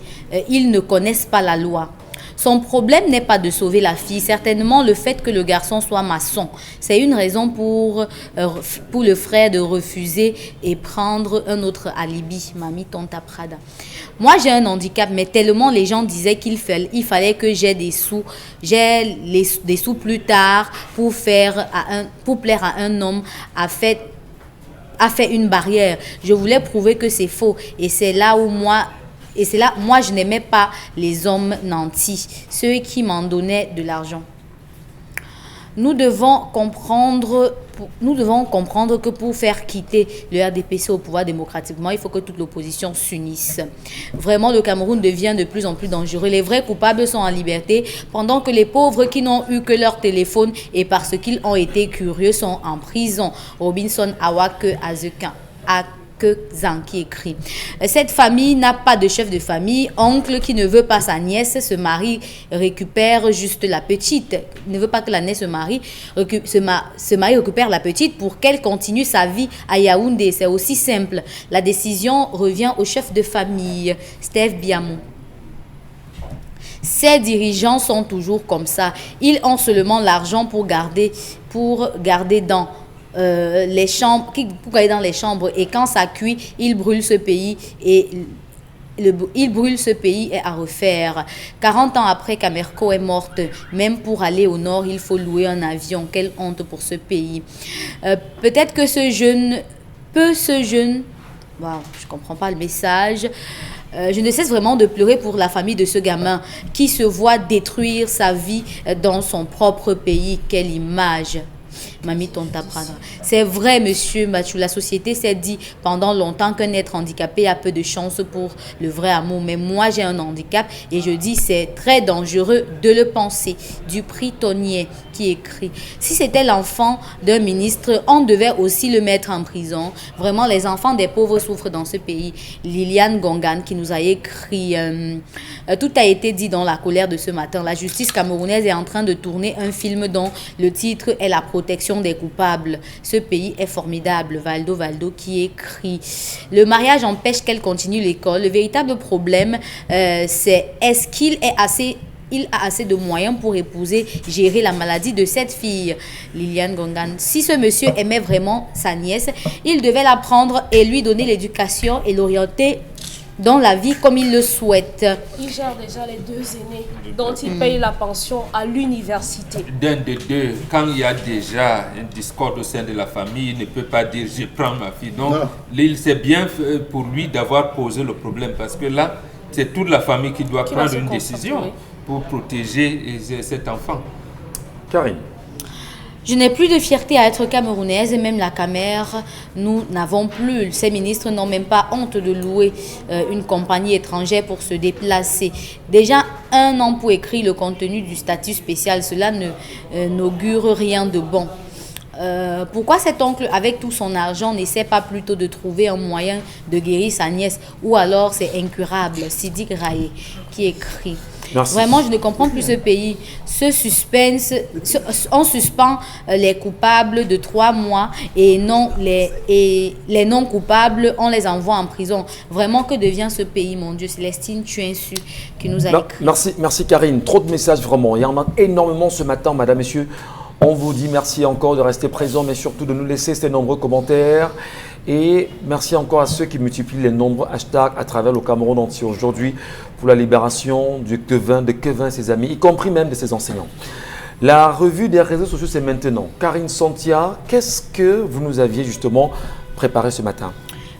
Ils ne connaissent pas la loi. Son problème n'est pas de sauver la fille, certainement le fait que le garçon soit maçon. C'est une raison pour le frère de refuser et prendre un autre alibi. Mamie Tonta Prada. Moi, j'ai un handicap, mais tellement les gens disaient qu'il fallait que j'ai des sous plus tard pour plaire à un homme a fait une barrière. Je voulais prouver que c'est faux. Et c'est là, moi, je n'aimais pas les hommes nantis, ceux qui m'en donnaient de l'argent. Nous devons comprendre que pour faire quitter le RDPC au pouvoir démocratiquement, il faut que toute l'opposition s'unisse. Vraiment, le Cameroun devient de plus en plus dangereux. Les vrais coupables sont en liberté, pendant que les pauvres qui n'ont eu que leur téléphone et parce qu'ils ont été curieux sont en prison. Robinson Awake Azekan. Zanki écrit. Cette famille n'a pas de chef de famille. Oncle qui ne veut pas sa nièce se marie, récupère juste la petite. Il ne veut pas que la nièce se marie, récupère la petite pour qu'elle continue sa vie à Yaoundé. C'est aussi simple. La décision revient au chef de famille, Steve Biamou. Ces dirigeants sont toujours comme ça. Ils ont seulement l'argent pour garder dans les chambres, pour aller dans les chambres, et quand ça cuit, ils brûlent ce pays et est à refaire. 40 ans après qu'Amerco est morte, même pour aller au nord, il faut louer un avion. Quelle honte pour ce pays. Peut-être que ce jeune, wow, je comprends pas le message. Je ne cesse vraiment de pleurer pour la famille de ce gamin qui se voit détruire sa vie dans son propre pays. Quelle image. Mami Tonta Praga. C'est vrai, monsieur Mathieu, la société s'est dit pendant longtemps qu'un être handicapé a peu de chance pour le vrai amour. Mais moi, j'ai un handicap et je dis c'est très dangereux de le penser. Du prix Tonnier qui écrit. Si c'était l'enfant d'un ministre, on devait aussi le mettre en prison. Vraiment, les enfants des pauvres souffrent dans ce pays. Liliane Gongan qui nous a écrit tout a été dit dans la colère de ce matin. La justice camerounaise est en train de tourner un film dont le titre est la protection des coupables. Ce pays est formidable. Valdo qui écrit. Le mariage empêche qu'elle continue l'école. Le véritable problème, c'est est-ce qu'il a assez de moyens pour épouser, gérer la maladie de cette fille. Liliane Gongan. Si ce monsieur aimait vraiment sa nièce, il devait la prendre et lui donner l'éducation et l'orienter dans la vie comme il le souhaite. Il gère déjà les 2 aînés dont il paye la pension à l'université. D'un des deux, quand il y a déjà un discorde au sein de la famille, il ne peut pas dire je prends ma fille. Donc, c'est bien pour lui d'avoir posé le problème parce que là, c'est toute la famille qui doit prendre une décision pour protéger cet enfant. Karine. Je n'ai plus de fierté à être camerounaise et même la Camère, nous n'avons plus. Ces ministres n'ont même pas honte de louer une compagnie étrangère pour se déplacer. Déjà 1 an pour écrire le contenu du statut spécial, cela n'augure rien de bon. Pourquoi cet oncle, avec tout son argent, n'essaie pas plutôt de trouver un moyen de guérir sa nièce ou alors c'est incurable? Sidi Graye qui écrit. Merci. Vraiment, je ne comprends plus ce pays. On suspend les coupables de 3 mois et les non coupables, on les envoie en prison. Vraiment, que devient ce pays, mon Dieu? Célestine Tuinsu qui nous a écrit. Merci Karine. Trop de messages vraiment. Il y en a énormément ce matin, madame, messieurs. On vous dit merci encore de rester présents, mais surtout de nous laisser ces nombreux commentaires. Et merci encore à ceux qui multiplient les nombreux hashtags à travers le Cameroun entier aujourd'hui pour la libération de Kevin et ses amis, y compris même de ses enseignants. La revue des réseaux sociaux, c'est maintenant. Karine Santia, qu'est-ce que vous nous aviez justement préparé ce matin?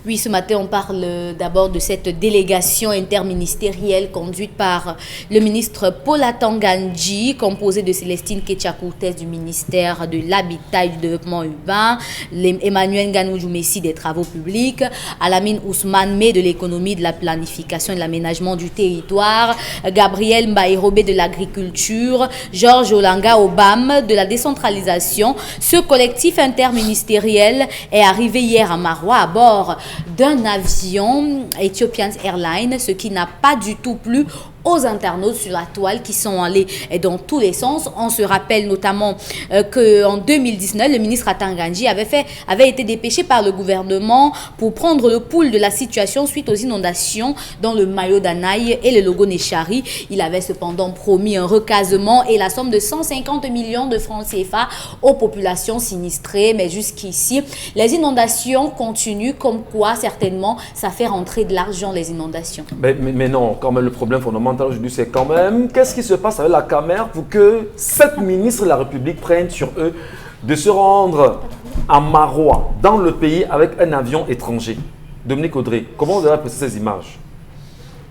Oui, ce matin, on parle d'abord de cette délégation interministérielle conduite par le ministre Paul Atangandji, composée de Célestine Ketchakourtes du ministère de l'Habitat et du Développement Urbain, Emmanuel Nganou-Messi des Travaux Publics, Alamine Ousmane May de l'économie, de la planification et de l'aménagement du territoire, Gabriel Mbaïrobé de l'agriculture, Georges Olanga Obam de la décentralisation. Ce collectif interministériel est arrivé hier à Marois à bord d'un avion Ethiopian Airlines, ce qui n'a pas du tout plu aux internautes sur la toile qui sont allés dans tous les sens. On se rappelle notamment qu'en 2019, le ministre Atangandji avait été dépêché par le gouvernement pour prendre le pouls de la situation suite aux inondations dans le Mayo d'Anaï et le Logo Nechari. Il avait cependant promis un recasement et la somme de 150 millions de francs CFA aux populations sinistrées. Mais jusqu'ici, les inondations continuent, comme quoi certainement ça fait rentrer de l'argent les inondations. Mais non, quand même le problème fondamental aujourd'hui, c'est quand même qu'est-ce qui se passe avec la Camère pour que 7 ministres de la République prennent sur eux de se rendre à Marois, dans le pays, avec un avion étranger. Dominique Audrey, comment vous avez apprécié ces images?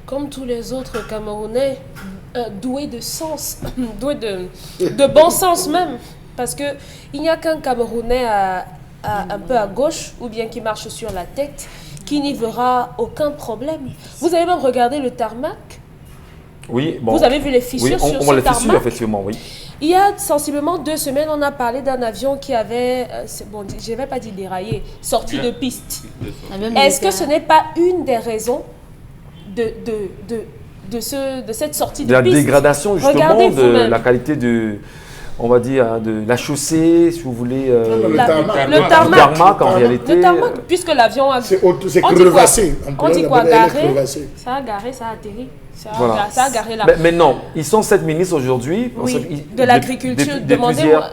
Comme tous les autres Camerounais, doués de sens, doués de bon sens même, parce qu'il n'y a qu'un Camerounais un peu à gauche, ou bien qui marche sur la tête, qui n'y verra aucun problème. Vous avez même regardé le tarmac? Oui, bon. Vous avez vu les fissures sur ce tarmac? On voit les fissures, effectivement, oui. Il y a sensiblement 2 semaines, on a parlé d'un avion qui avait, bon, je ne vais pas dire déraillé, sorti de piste. Est-ce que ce n'est pas une des raisons de cette sortie de piste? La dégradation, justement, de la qualité de... On va dire de la chaussée, si vous voulez, le tarmac en réalité. Le tarmac, puisque l'avion a... C'est crevassé. On dit quoi, garé? Ça a garé, ça a atterri. Voilà. Ça a garé là. Mais non, ils sont 7 ministres aujourd'hui. Oui, de l'agriculture. Demandez-moi.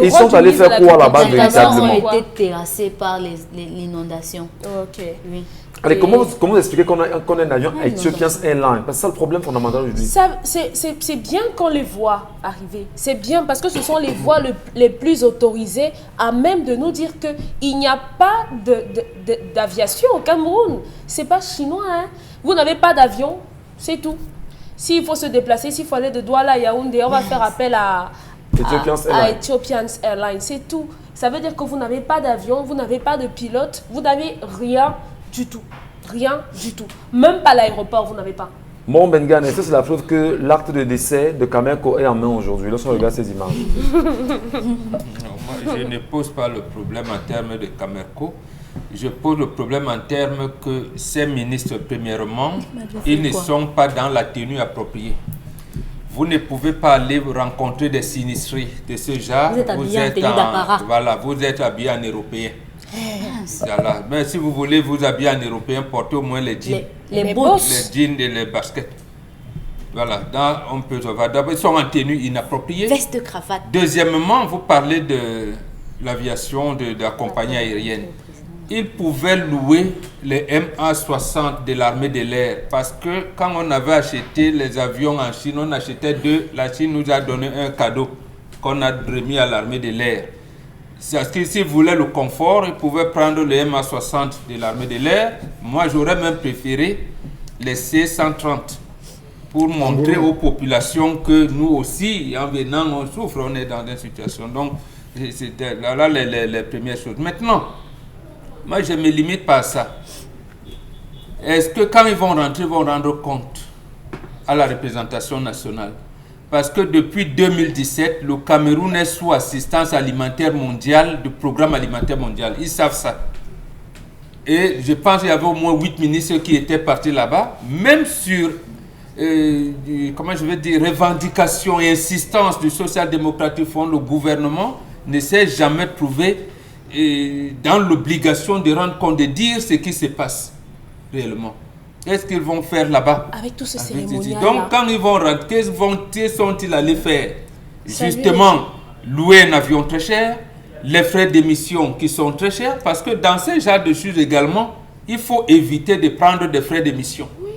Ils sont allés faire quoi là-bas véritablement? Ils ont été terrassés par l'inondation. Ok. Oui. Allez, comment vous expliquez qu'on a un avion Ethiopian Airlines? Parce que c'est ça le problème fondamental aujourd'hui. C'est bien qu'on les voit arriver. C'est bien parce que ce sont les voies les plus autorisées à même de nous dire qu'il n'y a pas d'aviation au Cameroun. Ce n'est pas chinois. Hein. Vous n'avez pas d'avion, c'est tout. S'il faut se déplacer, s'il faut aller de Douala à Yaoundé, on va faire appel à Ethiopian Airlines. C'est tout. Ça veut dire que vous n'avez pas d'avion, vous n'avez pas de pilote, vous n'avez rien du tout. Rien du tout. Même pas l'aéroport, vous n'avez pas. Bon, Bengan, et ça, c'est la preuve que l'acte de décès de Kameko est en main aujourd'hui, lorsqu'on regarde ces images. Non, moi, je ne pose pas le problème en termes de Kameko. Je pose le problème en termes que ces ministres, premièrement, ils ne sont pas dans la tenue appropriée. Vous ne pouvez pas aller rencontrer des sinistrés de ce genre. Vous êtes voilà, vous êtes habillé en européen. Voilà. Mais si vous voulez vous habiller en européen, portez au moins les jeans. Les boots. Les jeans et les baskets. Voilà. On peut, d'abord, ils sont en tenue inappropriée. Veste, cravate. Deuxièmement, vous parlez de l'aviation, de la compagnie aérienne. Ils pouvaient louer les MA-60 de l'armée de l'air parce que quand on avait acheté les avions en Chine, on achetait deux. La Chine nous a donné un cadeau qu'on a remis à l'armée de l'air. Parce que s'ils voulaient le confort, ils pouvaient prendre les MA-60 de l'armée de l'air. Moi, j'aurais même préféré les C-130 pour montrer aux populations que nous aussi, en venant, on souffre, on est dans une situation. Donc, c'était là les premières choses. Maintenant, moi, je me limite pas à ça. Est-ce que quand ils vont rentrer, ils vont rendre compte à la représentation nationale? Parce que depuis 2017, le Cameroun est sous assistance alimentaire mondiale, du programme alimentaire mondial. Ils savent ça. Et je pense qu'il y avait au moins 8 ministres qui étaient partis là-bas, même sur, comment je vais dire, revendication et insistance du social-démocratique front, le gouvernement ne s'est jamais trouvé dans l'obligation de rendre compte, de dire ce qui se passe réellement. Qu'est-ce qu'ils vont faire là-bas? Avec tout ce cérémonial. Donc, quand ils vont rentrer, qu'est-ce sont-ils allés faire? Justement, louer un avion très cher, les frais d'émission qui sont très chers, parce que dans ce genre de choses également, il faut éviter de prendre des frais d'émission. Oui.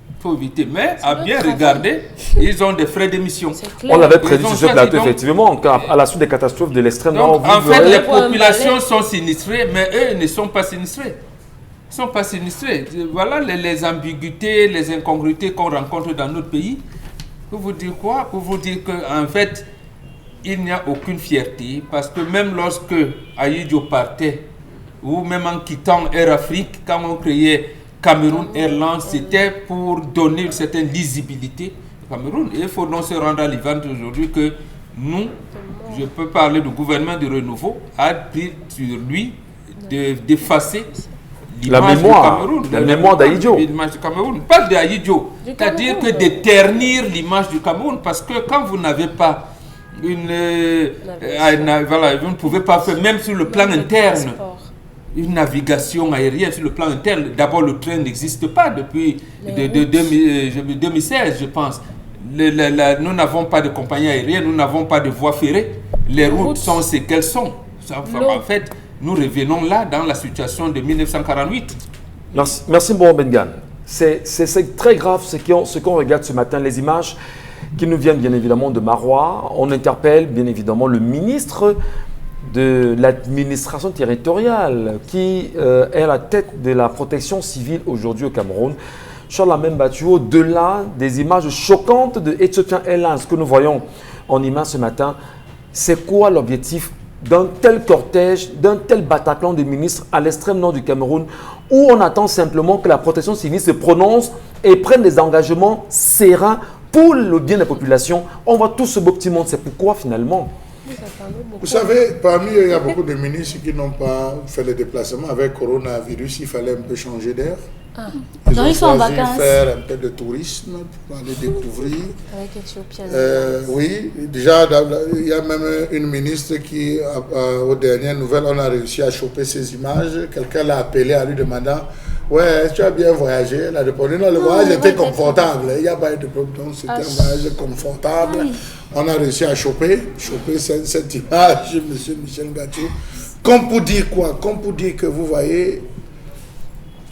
Il faut éviter. Mais à bien regarder, ils ont des frais d'émission. On l'avait prédit sur ce plateau, effectivement, à la suite des catastrophes de l'extrême nord. En fait, les populations sont sinistrées, mais eux ne sont pas sinistrés. Ils ne sont pas sinistrés. Voilà les ambiguïtés, les incongruités qu'on rencontre dans notre pays. Pour vous dire quoi? Pour vous dire qu'en fait, il n'y a aucune fierté, parce que même lorsque Ahidjo partait, ou même en quittant Air Afrique, quand on créait Cameroun Airlines, c'était pour donner une certaine lisibilité au Cameroun. Et il faut donc se rendre à l'évidence aujourd'hui que nous, je peux parler du gouvernement du renouveau, a pris sur lui d'effacer la mémoire d'Ahidjo. L'image du Cameroun, pas d'Ahidjo. C'est-à-dire que de ternir l'image du Cameroun, parce que quand vous n'avez pas vous ne pouvez pas faire, même sur le plan interne, une navigation aérienne sur le plan interne. D'abord, le train n'existe pas depuis 2016, je pense. Nous n'avons pas de compagnie aérienne, nous n'avons pas de voie ferrée. Les routes sont ce qu'elles sont. En fait, nous revenons là dans la situation de 1948. Merci Mbon Bengan. C'est très grave ce qu'on regarde ce matin, les images qui nous viennent bien évidemment de Marois. On interpelle bien évidemment le ministre de l'administration territoriale qui est à la tête de la protection civile aujourd'hui au Cameroun. Charles même battu au-delà des images choquantes de Ethiopian Airlines que nous voyons en image ce matin. C'est quoi l'objectif d'un tel cortège, d'un tel Bataclan de ministres à l'extrême nord du Cameroun, où on attend simplement que la protection civile se prononce et prenne des engagements sereins pour le bien de la population? On voit tout ce beau petit monde. C'est pourquoi finalement? Vous savez, parmi eux, il y a beaucoup de ministres qui n'ont pas fait le déplacement. Avec le coronavirus, il fallait un peu changer d'air. Ils ont choisi de faire un peu de tourisme pour aller découvrir. Avec Ethiopian. Oui, déjà, il y a même une ministre qui, aux dernières nouvelles, on a réussi à choper ces images. Quelqu'un l'a appelé en lui demandant: ouais, tu as bien voyagé? Elle a répondu: non, le voyage était confortable. Il n'y a pas eu de problème. C'était un voyage confortable. Oui. On a réussi à choper cette image, M. Michel Ngacho. Comme pour dire quoi? Comme pour dire que vous voyez,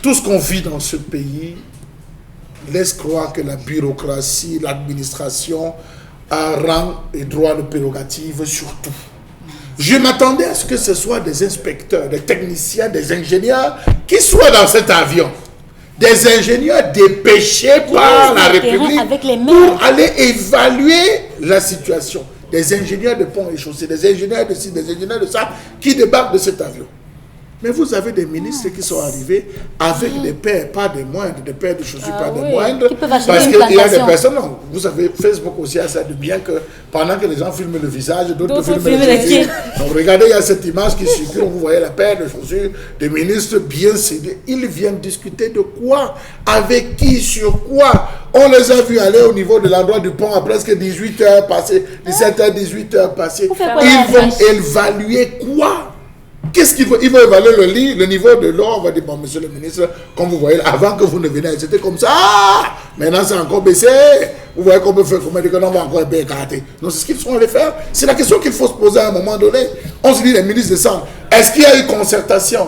tout ce qu'on vit dans ce pays laisse croire que la bureaucratie, l'administration a rang et droit de prérogative sur tout. Je m'attendais à ce que ce soit des inspecteurs, des techniciens, des ingénieurs qui soient dans cet avion. Des ingénieurs dépêchés par la République pour aller évaluer la situation. des ingénieurs de pont et chaussées, des ingénieurs de ci, des ingénieurs de ça, qui débarquent de cet avion. Mais vous avez des ministres qui sont arrivés avec des paires, pas des moindres, des paires de chaussures, pas des moindres. Parce qu'il y a des personnes, non, vous savez, Facebook aussi a ça de bien que pendant que les gens filment le visage, d'autres filment les chaussures. Donc regardez, il y a cette image qui circule, vous voyez la paire de chaussures des ministres bien sédés. Ils viennent discuter de quoi? Avec qui? Sur quoi? On les a vus aller au niveau de l'endroit du pont à presque 18 heures passées, 17h, 18 heures passées. Ils vont évaluer quoi? Qu'est-ce qu'il faut? Il faut évaluer le niveau de l'eau. On va dire, bon, monsieur le ministre, comme vous voyez, avant que vous ne veniez, c'était comme ça. Maintenant, c'est encore baissé. Vous voyez qu'on peut faire combien de temps on va encore écarter. Donc, c'est ce qu'ils sont allés faire. C'est la question qu'il faut se poser à un moment donné. On se dit, les ministres descendent. Est-ce qu'il y a eu concertation?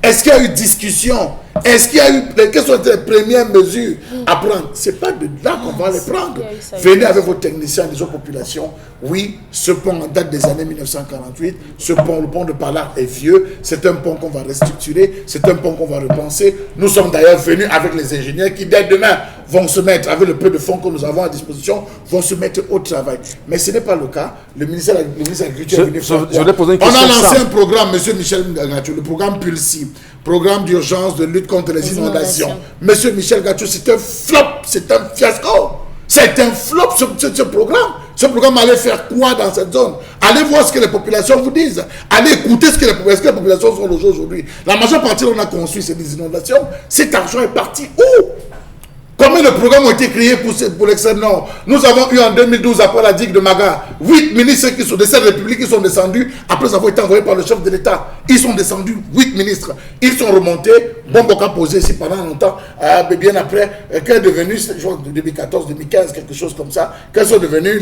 Est-ce qu'il y a eu discussion? Est-ce qu'il y a eu... Quelles sont les premières mesures à prendre? Ce n'est pas de là qu'on va les prendre. Venez avec vos techniciens des autres populations. Oui, ce pont en date des années 1948. Ce pont, le pont de Pallard est vieux. C'est un pont qu'on va restructurer. C'est un pont qu'on va repenser. Nous sommes d'ailleurs venus avec les ingénieurs qui, dès demain, vont se mettre, avec le peu de fonds que nous avons à disposition, vont se mettre au travail. Mais ce n'est pas le cas. Le ministère de l'Agriculture est venu faire quoi? On a lancé un programme, monsieur Michel Ngacho, le programme Pulsi, programme d'urgence de lutte contre les inondations. Monsieur Michel Ngacho, c'est un flop, c'est un fiasco. C'est un flop ce programme. Ce programme allait faire quoi dans cette zone? Allez voir ce que les populations vous disent. Allez écouter ce que les populations sont aujourd'hui. La majeure partie, on a construit ces inondations. Cet argent est parti où? Combien de programmes ont été créés pour l'extrême nord? Nous avons eu en 2012, après la digue de Maga, 8 ministres qui sont de cette république qui sont descendus après avoir été envoyés par le chef de l'État. Ils sont descendus, 8 ministres. Ils sont remontés, Bomboka posé ici pendant longtemps, bien après, qu'est devenu, je crois, 2014, 2015, quelque chose comme ça, quelles sont devenues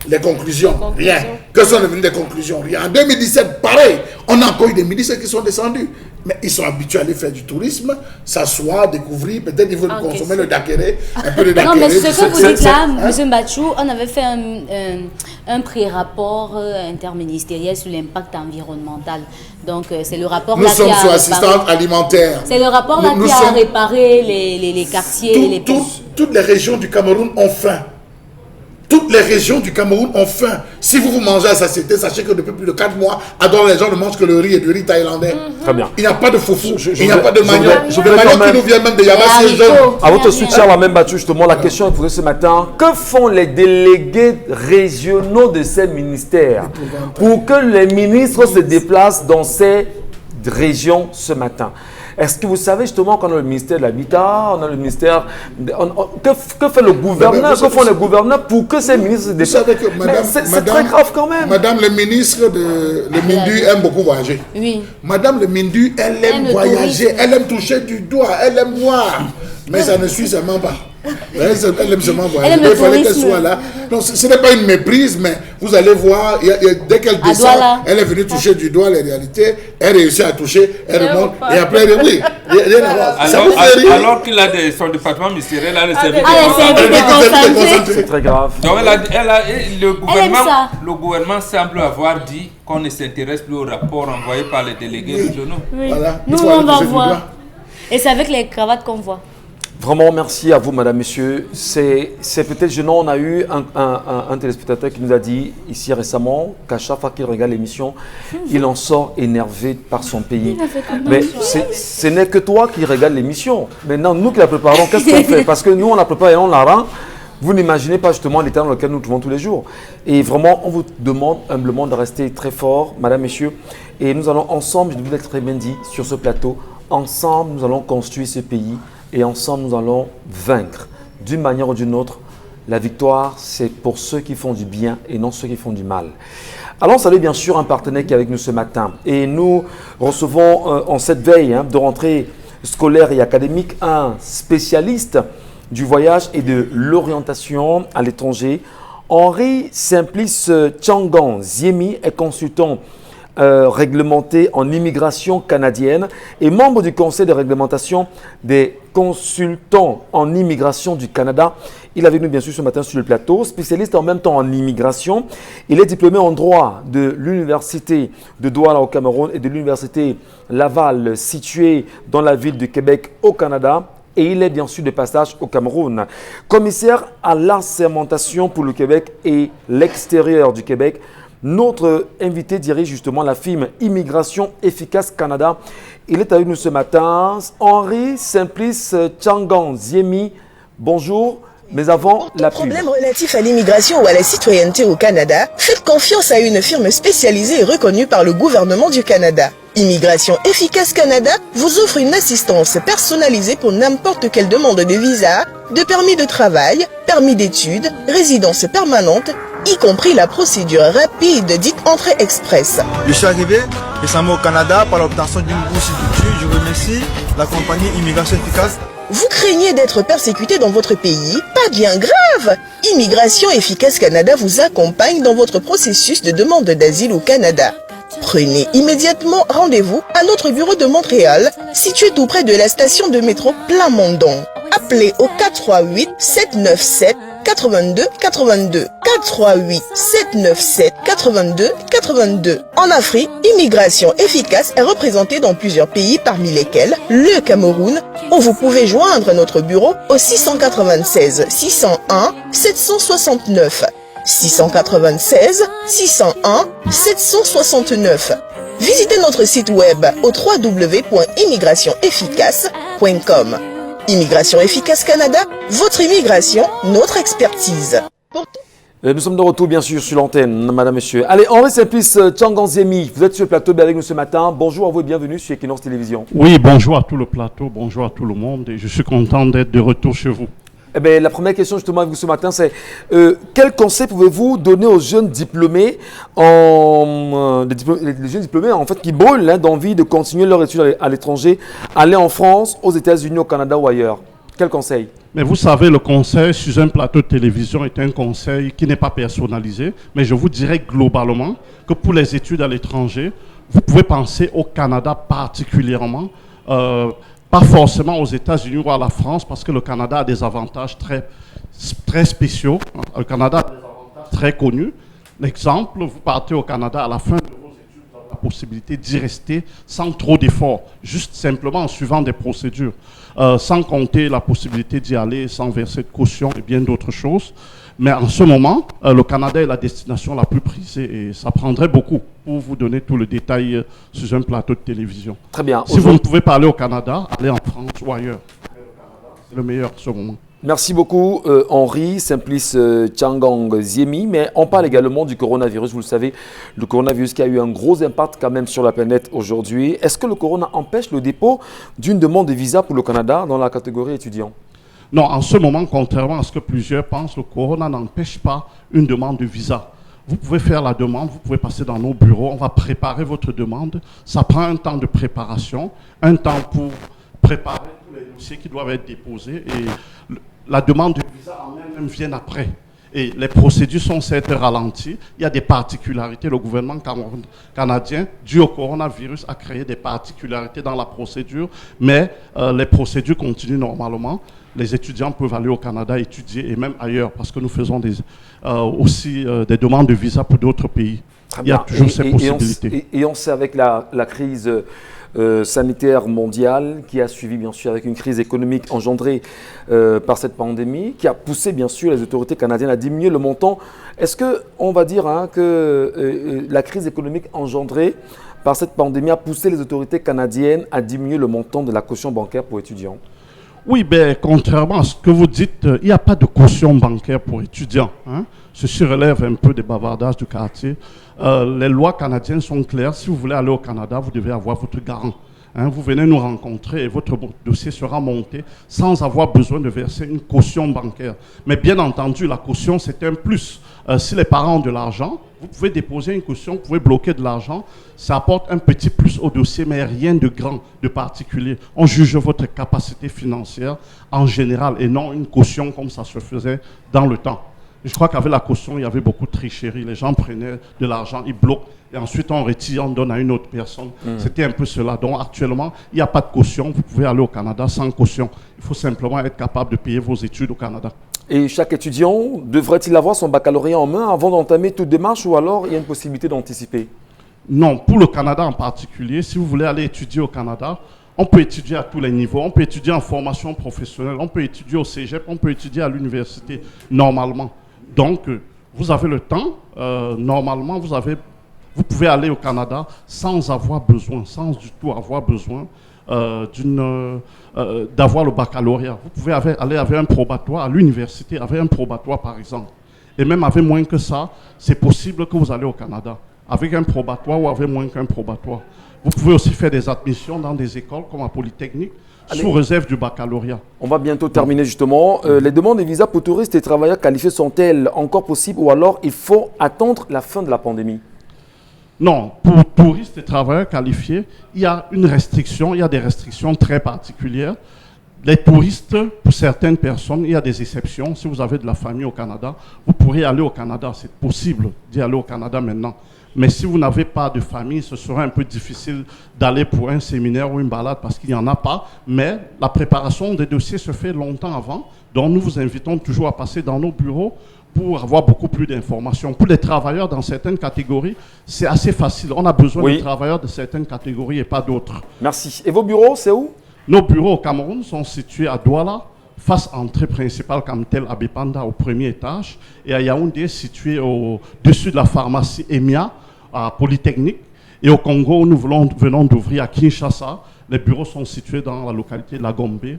les conclusions? Rien. Quelles sont devenues les conclusions? Rien. En 2017, pareil, on a encore eu des ministres qui sont descendus. Mais ils sont habitués à aller faire du tourisme, s'asseoir, découvrir, peut-être ils veulent consommer le dakéré, un peu de dakéré. Non, mais ce que vous dites là, M. Mbachou, on avait fait un pré-rapport interministériel sur l'impact environnemental. Donc, c'est le rapport là qui a... Nous sommes sous assistance alimentaire. C'est le rapport là qui a réparé les quartiers, toutes les régions du Cameroun ont faim. Toutes les régions du Cameroun ont faim. Si vous mangez à satiété, sachez que depuis plus de 4 mois, à Douala, les gens ne mangent que le riz et du riz thaïlandais. Très bien. Il n'y a pas de foufou, il n'y a pas de manioc. Le manioc qui nous vient même de Yabassi. À votre soutien, la même battue, justement, la question est posée ce matin. Que font les délégués régionaux de ces ministères pour que les ministres se déplacent dans ces régions ce matin? Est-ce que vous savez justement qu'on a le ministère de l'Habitat, on a le ministère... que fait le gouverneur, que font les gouverneurs pour que ces ministres se déplacent? C'est très grave quand même. Madame le ministre de le Mindu aime beaucoup voyager. Oui. Madame le Mindu, elle aime voyager, elle aime toucher du doigt, elle aime voir. Mais ça ne suit seulement pas. Elle aime seulement voyager. Il fallait qu'elle soit là. Non, ce n'est pas une méprise, mais vous allez voir, dès qu'elle descend, elle est venue toucher du doigt les réalités, elle réussit à toucher, elle remonte, et après, oui, rien à voir. Alors qu'il a son département ministériel, elle s'est c'est très grave. Donc, le gouvernement semble avoir dit qu'on ne s'intéresse plus au rapport envoyé par les délégués régionaux. Oui. Voilà. Nous, on va voir. Et c'est avec les cravates qu'on voit. Vraiment, merci à vous, madame, monsieur. C'est peut-être gênant. On a eu un téléspectateur qui nous a dit ici récemment qu'à chaque fois qu'il regarde l'émission, il en sort énervé par son pays. Mais ce n'est que toi qui regardes l'émission. Maintenant, nous qui la préparons, qu'est-ce qu'on fait? Parce que nous, on la prépare et on la rend. Vous n'imaginez pas justement l'état dans lequel nous nous trouvons tous les jours. Et vraiment, on vous demande humblement de rester très fort, madame, messieurs. Et nous allons ensemble, je vous l'ai très bien dit, sur ce plateau, ensemble, nous allons construire ce pays. Et ensemble, nous allons vaincre. D'une manière ou d'une autre, la victoire, c'est pour ceux qui font du bien et non ceux qui font du mal. Allons saluer bien sûr un partenaire qui est avec nous ce matin. Et nous recevons en cette veille de rentrée scolaire et académique un spécialiste du voyage et de l'orientation à l'étranger. Henri Simplice Tchangan Ziemi est consultant réglementé en immigration canadienne et membre du conseil de réglementation des consultants en immigration du Canada. Il est avec nous bien sûr ce matin sur le plateau, spécialiste en même temps en immigration. Il est diplômé en droit de l'université de Douala au Cameroun et de l'université Laval située dans la ville de Québec au Canada. et il est bien sûr de passage au Cameroun. Commissaire à l'assermentation pour le Québec et l'extérieur du Québec, notre invité dirige justement la firme Immigration Efficace Canada. Il est avec nous ce matin. Henri Simplice Tchangan Ziemi, bonjour. Mais avant la pub. Problème relatif à l'immigration ou à la citoyenneté au Canada, faites confiance à une firme spécialisée et reconnue par le gouvernement du Canada. Immigration Efficace Canada vous offre une assistance personnalisée pour n'importe quelle demande de visa, de permis de travail, permis d'études, résidence permanente, y compris la procédure rapide dite entrée express. Je suis arrivé récemment au Canada par l'obtention d'une bourse d'études. Je remercie la compagnie Immigration Efficace. Vous craignez d'être persécuté dans votre pays? Pas bien grave! Immigration Efficace Canada vous accompagne dans votre processus de demande d'asile au Canada. Prenez immédiatement rendez-vous à notre bureau de Montréal, situé tout près de la station de métro Plamondon. Appelez au 438 797 82 82. 438 797 82 82. En Afrique, Immigration Efficace est représentée dans plusieurs pays, parmi lesquels le Cameroun, où vous pouvez joindre notre bureau au 696 601 769. 696 601 769. Visitez notre site web au www.immigrationefficace.com. Immigration Efficace Canada, votre immigration, notre expertise. Nous sommes de retour bien sûr sur l'antenne, madame, monsieur. Allez, Henri Simplice Tchangan Ziemi, vous êtes sur le plateau avec nous ce matin. Bonjour à vous et bienvenue sur Equinox Télévision. Oui, bonjour à tout le plateau, bonjour à tout le monde et je suis content d'être de retour chez vous. Eh bien, la première question justement avec vous ce matin, c'est quel conseil pouvez-vous donner aux jeunes diplômés, les jeunes diplômés en fait qui brûlent d'envie de continuer leur études à l'étranger, aller en France, aux États-Unis, au Canada ou ailleurs? Quel conseil? Mais vous savez, le conseil sur un plateau de télévision est un conseil qui n'est pas personnalisé, mais je vous dirais globalement que pour les études à l'étranger, vous pouvez penser au Canada particulièrement, pas forcément aux États-Unis ou à la France, parce que le Canada a des avantages très spéciaux. Le Canada a des avantages très connus. L'exemple, vous partez au Canada à la fin de vos études, vous avez la possibilité d'y rester sans trop d'efforts, juste simplement en suivant des procédures, sans compter la possibilité d'y aller sans verser de caution et bien d'autres choses. Mais en ce moment, le Canada est la destination la plus prisée et ça prendrait beaucoup pour vous donner tout le détail sur un plateau de télévision. Très bien. Si vous ne pouvez pas aller au Canada, allez en France ou ailleurs. C'est le meilleur en ce moment. Merci beaucoup Henri Simplice Tchangan Ziemi, mais on parle également du coronavirus, vous le savez, le coronavirus qui a eu un gros impact quand même sur la planète aujourd'hui. Est-ce que le corona empêche le dépôt d'une demande de visa pour le Canada dans la catégorie étudiant? Non, en ce moment, contrairement à ce que plusieurs pensent, le corona n'empêche pas une demande de visa. Vous pouvez faire la demande, vous pouvez passer dans nos bureaux, on va préparer votre demande. Ça prend un temps de préparation, un temps pour préparer tous les dossiers qui doivent être déposés et la demande de visa en elle-même vient après. Et les procédures sont certes ralenties. Il y a des particularités. Le gouvernement canadien, dû au coronavirus, a créé des particularités dans la procédure, mais les procédures continuent normalement. Les étudiants peuvent aller au Canada étudier et même ailleurs parce que nous faisons aussi des demandes de visa pour d'autres pays. Il y a toujours ces possibilités. Et on sait avec la crise sanitaire mondiale qui a suivi bien sûr avec une crise économique engendrée par cette pandémie qui a poussé bien sûr les autorités canadiennes à diminuer le montant. Est-ce qu'on va dire que la crise économique engendrée par cette pandémie a poussé les autorités canadiennes à diminuer le montant de la caution bancaire pour étudiants? Oui, ben, contrairement à ce que vous dites, il n'y a pas de caution bancaire pour étudiants. Ceci relève un peu des bavardages du quartier. Les lois canadiennes sont claires. Si vous voulez aller au Canada, vous devez avoir votre garant. Vous venez nous rencontrer et votre dossier sera monté sans avoir besoin de verser une caution bancaire. Mais bien entendu, la caution, c'est un plus. Si les parents ont de l'argent, vous pouvez déposer une caution, vous pouvez bloquer de l'argent. Ça apporte un petit plus au dossier, mais rien de grand, de particulier. On juge votre capacité financière en général et non une caution comme ça se faisait dans le temps. Je crois qu'avec la caution, il y avait beaucoup de tricherie. Les gens prenaient de l'argent, ils bloquent, et ensuite on retire, on donne à une autre personne. C'était un peu cela. Donc actuellement, il n'y a pas de caution. Vous pouvez aller au Canada sans caution. Il faut simplement être capable de payer vos études au Canada. Et chaque étudiant devrait-il avoir son baccalauréat en main avant d'entamer toute démarche ou alors il y a une possibilité d'anticiper? Non, pour le Canada en particulier, si vous voulez aller étudier au Canada, On peut étudier à tous les niveaux, on peut étudier en formation professionnelle, on peut étudier au cégep, on peut étudier à l'université, normalement. Donc, vous avez le temps, normalement, vous pouvez aller au Canada sans avoir besoin, sans du tout avoir besoin d'avoir le baccalauréat. Vous pouvez aller avec un probatoire à l'université, avec un probatoire par exemple. Et même avec moins que ça, c'est possible que vous allez au Canada, avec un probatoire ou avec moins qu'un probatoire. Vous pouvez aussi faire des admissions dans des écoles comme à Polytechnique, sous réserve du baccalauréat. On va bientôt terminer justement. Les demandes de visa pour touristes et travailleurs qualifiés sont-elles encore possibles ou alors il faut attendre la fin de la pandémie? Non, pour touristes et travailleurs qualifiés, il y a une restriction, il y a des restrictions très particulières. Les touristes, pour certaines personnes, il y a des exceptions. Si vous avez de la famille au Canada, vous pourrez aller au Canada. C'est possible d'y aller au Canada maintenant. Mais si vous n'avez pas de famille, ce sera un peu difficile d'aller pour un séminaire ou une balade parce qu'il n'y en a pas. Mais la préparation des dossiers se fait longtemps avant. Donc nous vous invitons toujours à passer dans nos bureaux pour avoir beaucoup plus d'informations. Pour les travailleurs dans certaines catégories, c'est assez facile. On a besoin de travailleurs de certaines catégories et pas d'autres. Merci. Et vos bureaux, c'est où? Nos bureaux au Cameroun sont situés à Douala, face à l'entrée principale Camtel Abipanda au premier étage, et à Yaoundé, situé au-dessus de la pharmacie EMIA, à Polytechnique. Et au Congo, nous venons d'ouvrir à Kinshasa. Les bureaux sont situés dans la localité de la Gombe,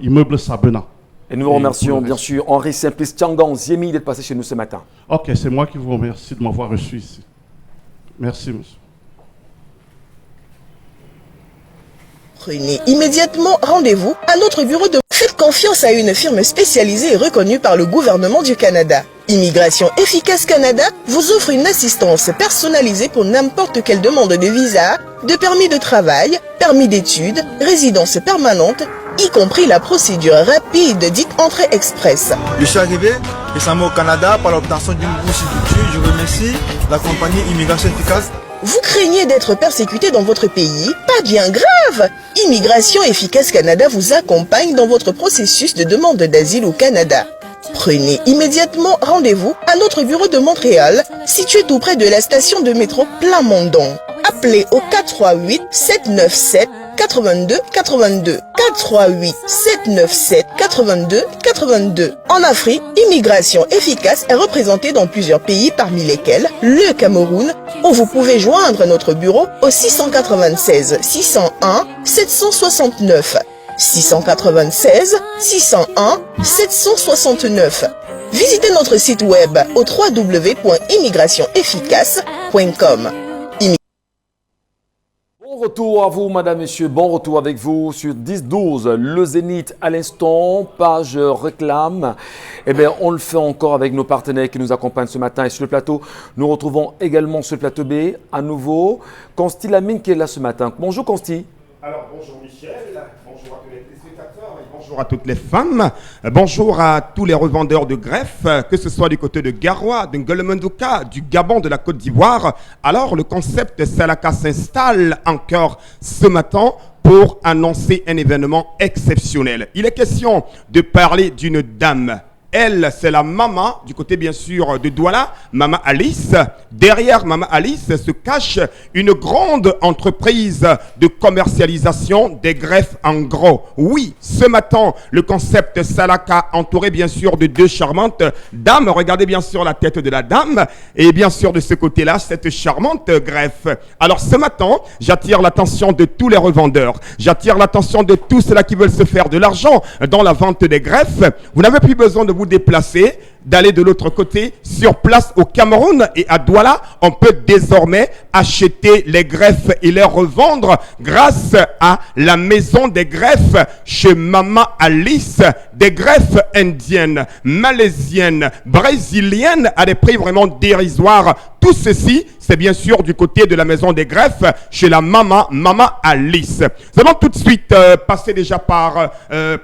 immeuble Sabena. Et nous vous remercions bien sûr Henri Simplice Tiangan Ziemi d'être passé chez nous ce matin. Ok, c'est moi qui vous remercie de m'avoir reçu ici. Merci, monsieur. Prenez immédiatement rendez-vous à notre bureau de... Faites confiance à une firme spécialisée et reconnue par le gouvernement du Canada. Immigration Efficace Canada vous offre une assistance personnalisée pour n'importe quelle demande de visa, de permis de travail, permis d'études, résidence permanente, y compris la procédure rapide dite entrée express. Je suis arrivé récemment au Canada par l'obtention d'une bourse d'études. Je remercie la compagnie Immigration Efficace. Vous craignez d'être persécuté dans votre pays? Pas bien grave! Immigration Efficace Canada vous accompagne dans votre processus de demande d'asile au Canada. Prenez immédiatement rendez-vous à notre bureau de Montréal, situé tout près de la station de métro Plamondon. Appelez au 438 797 82 82. 438 797 82 82. En Afrique, Immigration Efficace est représentée dans plusieurs pays parmi lesquels le Cameroun, où vous pouvez joindre notre bureau au 696 601 769. 696 601 769. Visitez notre site web au www.immigrationefficace.com. Bon retour à vous, madame, monsieur. Bon retour avec vous sur 10-12. Le Zénith à l'instant, page réclame. Eh bien, on le fait encore avec nos partenaires qui nous accompagnent ce matin. Et sur le plateau, nous retrouvons également sur le plateau B, à nouveau, Consti Lamine qui est là ce matin. Bonjour, Consti. Alors, bonjour Michel, bonjour à tous les téléspectateurs et bonjour à toutes les femmes, bonjour à tous les revendeurs de greffes, que ce soit du côté de Garoua, de Ngolomondouka, du Gabon, de la Côte d'Ivoire. Alors, le concept Salaka s'installe encore ce matin pour annoncer un événement exceptionnel. Il est question de parler d'une dame. Elle, c'est la maman, du côté bien sûr de Douala, Maman Alice. Derrière Maman Alice se cache une grande entreprise de commercialisation des greffes en gros. Oui, ce matin, le concept Salaka, entouré bien sûr de deux charmantes dames. Regardez bien sûr la tête de la dame et bien sûr de ce côté-là, cette charmante greffe. Alors ce matin, j'attire l'attention de tous les revendeurs. J'attire l'attention de tous ceux-là qui veulent se faire de l'argent dans la vente des greffes. Vous n'avez plus besoin de vous déplacer, d'aller de l'autre côté. Sur place au Cameroun et à Douala, on peut désormais acheter les greffes et les revendre grâce à la maison des greffes chez Maman Alice. Des greffes indiennes, malaisiennes, brésiliennes à des prix vraiment dérisoires. Tout ceci, c'est bien sûr du côté de la maison des greffes chez la Maman Alice. Nous allons tout de suite passer déjà par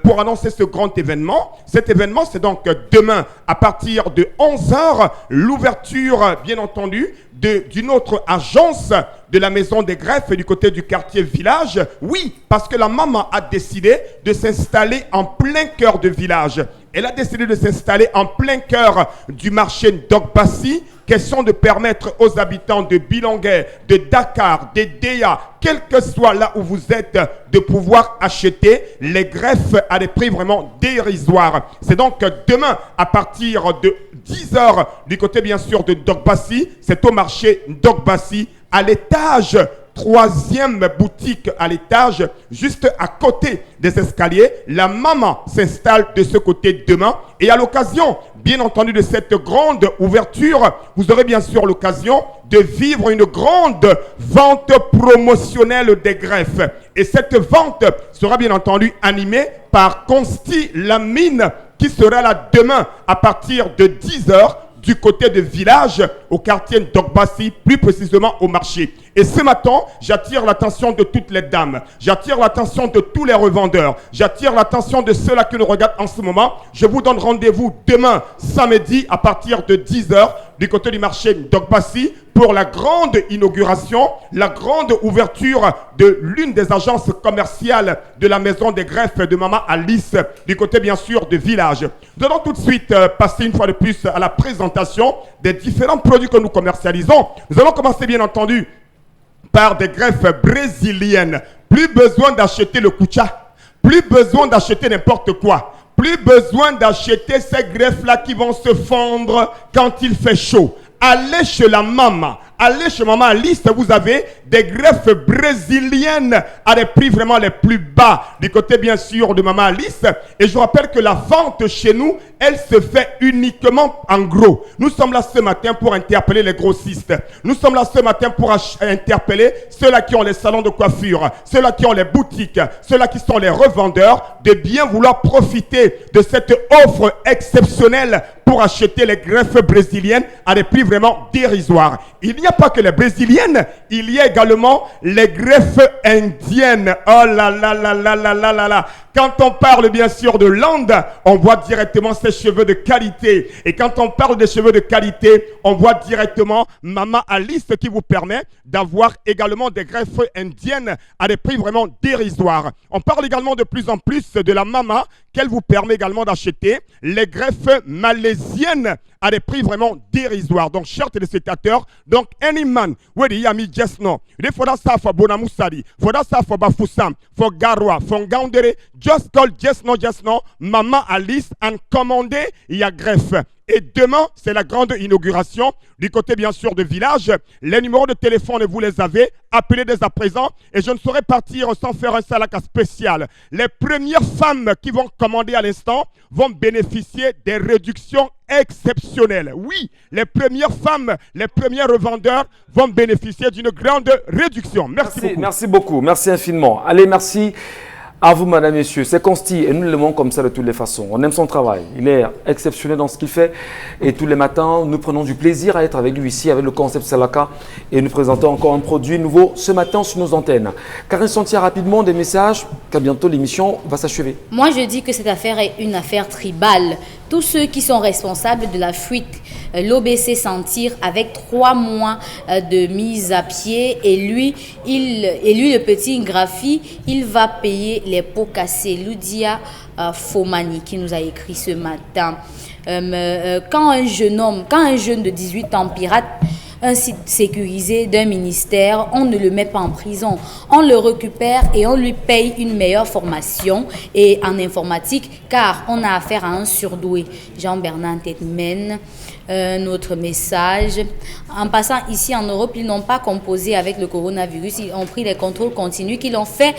pour annoncer ce grand événement. Cet événement, c'est donc demain à partir de 11h, l'ouverture, bien entendu, d'une autre agence de la maison des greffes du côté du quartier village. Oui, parce que la maman a décidé de s'installer en plein cœur de village. Elle a décidé de s'installer en plein cœur du marché Dogbassi, question de permettre aux habitants de Bilongué, de Dakar, de Déa, quel que soit là où vous êtes, de pouvoir acheter les greffes à des prix vraiment dérisoires. C'est donc demain, à partir de 10h, du côté bien sûr de Dogbassi, c'est au marché Dogbassi, à l'étage, 3e boutique à l'étage, juste à côté des escaliers. La maman s'installe de ce côté demain. Et à l'occasion, bien entendu, de cette grande ouverture, vous aurez bien sûr l'occasion de vivre une grande vente promotionnelle des greffes. Et cette vente sera bien entendu animée par Consti Lamine, qui sera là demain à partir de 10h du côté de village au quartier Dogbassi, plus précisément au marché. Et ce matin, j'attire l'attention de toutes les dames, j'attire l'attention de tous les revendeurs, j'attire l'attention de ceux-là qui nous regardent en ce moment. Je vous donne rendez-vous demain, samedi, à partir de 10h, du côté du marché Dogbassi, pour la grande inauguration, la grande ouverture de l'une des agences commerciales de la maison des greffes de Maman Alice, du côté bien sûr de village. Nous allons tout de suite passer une fois de plus à la présentation des différents produits que nous commercialisons. Nous allons commencer bien entendu par des greffes brésiliennes. Plus besoin d'acheter le kucha, plus besoin d'acheter n'importe quoi. Plus besoin d'acheter ces greffes-là qui vont se fondre quand il fait chaud. Allez chez la maman, allez chez Maman Alice, vous avez des greffes brésiliennes à des prix vraiment les plus bas du côté bien sûr de Maman Alice. Et je rappelle que la vente chez nous, elle se fait uniquement en gros. Nous sommes là ce matin pour interpeller les grossistes. Nous sommes là ce matin pour interpeller ceux-là qui ont les salons de coiffure, ceux-là qui ont les boutiques, ceux-là qui sont les revendeurs, de bien vouloir profiter de cette offre exceptionnelle pour acheter les greffes brésiliennes à des prix vraiment dérisoires. Il n'y a pas que les brésiliennes, il y a également les greffes indiennes. Oh là là là là là là là là. Quand on parle bien sûr de l'Inde, on voit directement ces cheveux de qualité. Et quand on parle des cheveux de qualité, on voit directement Maman Alice qui vous permet d'avoir également des greffes indiennes à des prix vraiment dérisoires. On parle également de plus en plus de la Mama qu'elle vous permet également d'acheter les greffes malaisiennes à des prix vraiment dérisoires. Donc, chers téléspectateurs, donc, any man, where the yami just know, il faut ça for Bonamusadi, for ça for Bafoussam, for Garwa, for Gaundere, just call just know, Maman Alice, and commandez, il y a greffe. Et demain, c'est la grande inauguration du côté bien sûr de village. Les numéros de téléphone, vous les avez, appelez dès à présent. Et je ne saurais partir sans faire un salaka spécial. Les premières femmes qui vont commander à l'instant vont bénéficier des réductions exceptionnelles. Oui, les premières femmes, les premiers revendeurs vont bénéficier d'une grande réduction. Merci beaucoup. Merci beaucoup, merci infiniment. Allez, merci. À vous, madame, messieurs, c'est Consti et nous l'aimons comme ça de toutes les façons. On aime son travail, il est exceptionnel dans ce qu'il fait et tous les matins, nous prenons du plaisir à être avec lui ici avec le concept Salaka et nous présentons encore un produit nouveau ce matin sur nos antennes. Karine Santia, rapidement des messages car bientôt l'émission va s'achever. Moi, je dis que cette affaire est une affaire tribale. Tous ceux qui sont responsables de la fuite, l'OBC Sentir avec 3 mois de mise à pied et lui le petit Graphi, il va payer les pots cassés. Ludia Fomani qui nous a écrit ce matin. Quand un jeune de 18 ans pirate un site sécurisé d'un ministère, on ne le met pas en prison. On le récupère et on lui paye une meilleure formation et en informatique car on a affaire à un surdoué. Jean-Bernard Tetmen, notre message. En passant ici en Europe, ils n'ont pas composé avec le coronavirus. Ils ont pris les contrôles continus qu'ils ont fait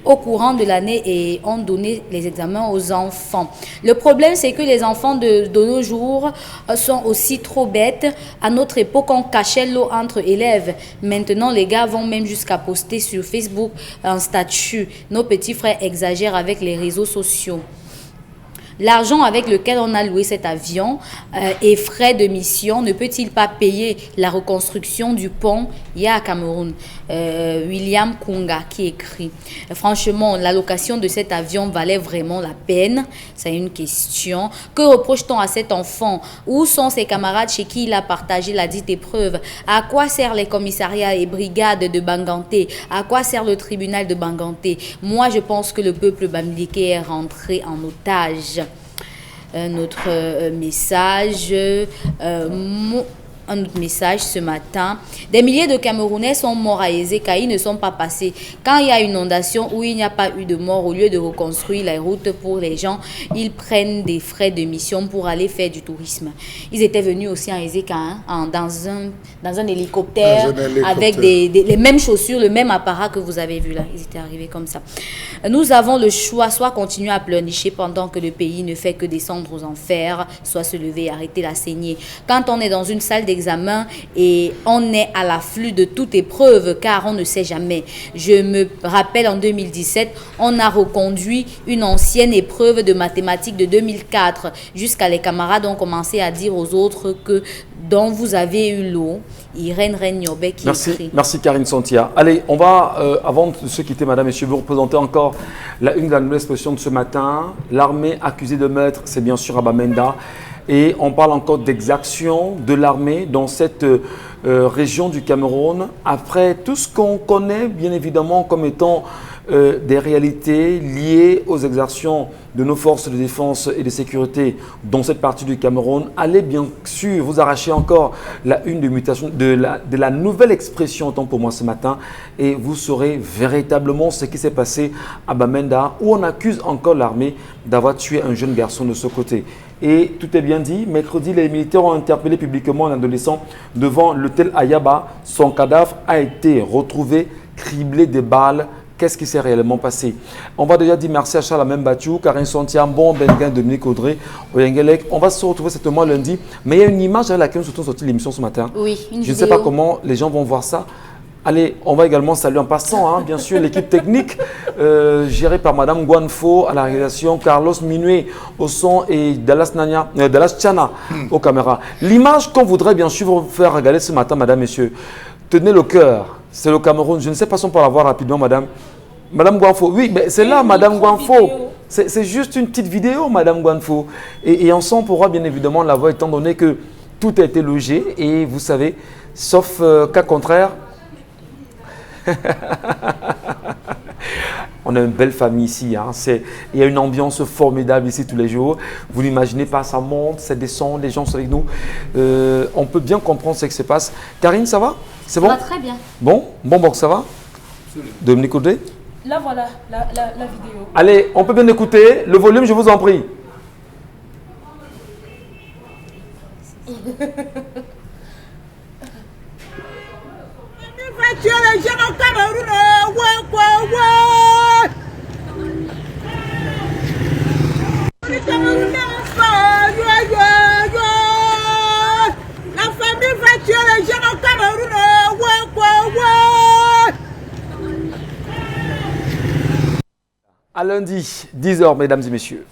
au courant de l'année et ont donné les examens aux enfants. Le problème, c'est que les enfants de nos jours sont aussi trop bêtes. À notre époque, on cachait l'eau entre élèves. Maintenant, les gars vont même jusqu'à poster sur Facebook un statut. Nos petits frères exagèrent avec les réseaux sociaux. L'argent avec lequel on a loué cet avion et frais de mission, ne peut-il pas payer la reconstruction du pont à Cameroun? William Kunga qui écrit. Franchement, la location de cet avion valait vraiment la peine? C'est une question. Que reproche-t-on à cet enfant? Où sont ses camarades chez qui il a partagé la dite épreuve? À quoi servent les commissariats et brigades de Banganté? À quoi sert le tribunal de Banganté? Moi, je pense que le peuple bamileke est rentré en otage. Notre message. Un autre message ce matin. Des milliers de Camerounais sont morts à Ezekaï, ne sont pas passés. Quand il y a une inondation où il n'y a pas eu de mort, au lieu de reconstruire les routes pour les gens, ils prennent des frais de mission pour aller faire du tourisme. Ils étaient venus aussi à Ezekaï dans un hélicoptère avec les mêmes chaussures, le même apparat que vous avez vu là. Ils étaient arrivés comme ça. Nous avons le choix, soit continuer à pleurnicher pendant que le pays ne fait que descendre aux enfers, soit se lever et arrêter la saignée. Quand on est dans une salle d'examen et on est à l'afflux de toute épreuve, car on ne sait jamais. Je me rappelle en 2017, on a reconduit une ancienne épreuve de mathématiques de 2004, jusqu'à les camarades ont commencé à dire aux autres que dont vous avez eu l'eau. Irène Regnobé qui écrit. Merci Karine Santia. Allez, on va, avant de se quitter, madame, messieurs, vous représenter encore une de la nouvelle expression de ce matin. L'armée accusée de meurtre, c'est bien sûr à Bamenda. Et on parle encore d'exactions de l'armée dans cette région du Cameroun. Après tout ce qu'on connaît, bien évidemment, comme étant des réalités liées aux exactions de nos forces de défense et de sécurité dans cette partie du Cameroun, allez bien sûr vous arracher encore la une de mutation de la nouvelle expression, autant pour moi ce matin, et vous saurez véritablement ce qui s'est passé à Bamenda, où on accuse encore l'armée d'avoir tué un jeune garçon de ce côté. Et tout est bien dit, mercredi, les militaires ont interpellé publiquement un adolescent devant l'hôtel Ayaba. Son cadavre a été retrouvé criblé de balles. Qu'est-ce qui s'est réellement passé? On va déjà dire merci à Charles Amembatchou, Karine Santia, Bon Benguin, Dominique Audrey, Oyengelek. On va se retrouver certainement lundi. Mais il y a une image avec laquelle nous sommes sortis l'émission ce matin. Oui, une vidéo. Je ne sais pas comment les gens vont voir ça. Allez, on va également saluer en passant, bien sûr, l'équipe technique gérée par Madame Guanfo à la réalisation, Carlos Minuet au son et Dallas Chana aux caméras. L'image qu'on voudrait bien sûr vous faire regarder ce matin, Madame, Messieurs, tenez le cœur, c'est le Cameroun. Je ne sais pas si on peut la voir rapidement, Madame. Madame Guanfo, oui, mais c'est là, Madame Guanfo. C'est juste une petite vidéo, Madame Guanfo. Et on pourra bien évidemment la voir étant donné que tout a été logé et vous savez, sauf cas contraire. On a une belle famille ici, il y a une ambiance formidable ici tous les jours. Vous n'imaginez pas, ça monte, ça descend, les gens sont avec nous. On peut bien comprendre ce qui se passe. Karine, ça va? C'est bon? Ça va très bien. Bon, ça va? Dominique Audrey? Là voilà, la vidéo. Allez, on peut bien écouter. Le volume, je vous en prie. Les gens au Cameroun, la famille va tuer les gens au Cameroun. À lundi, 10h, mesdames et messieurs.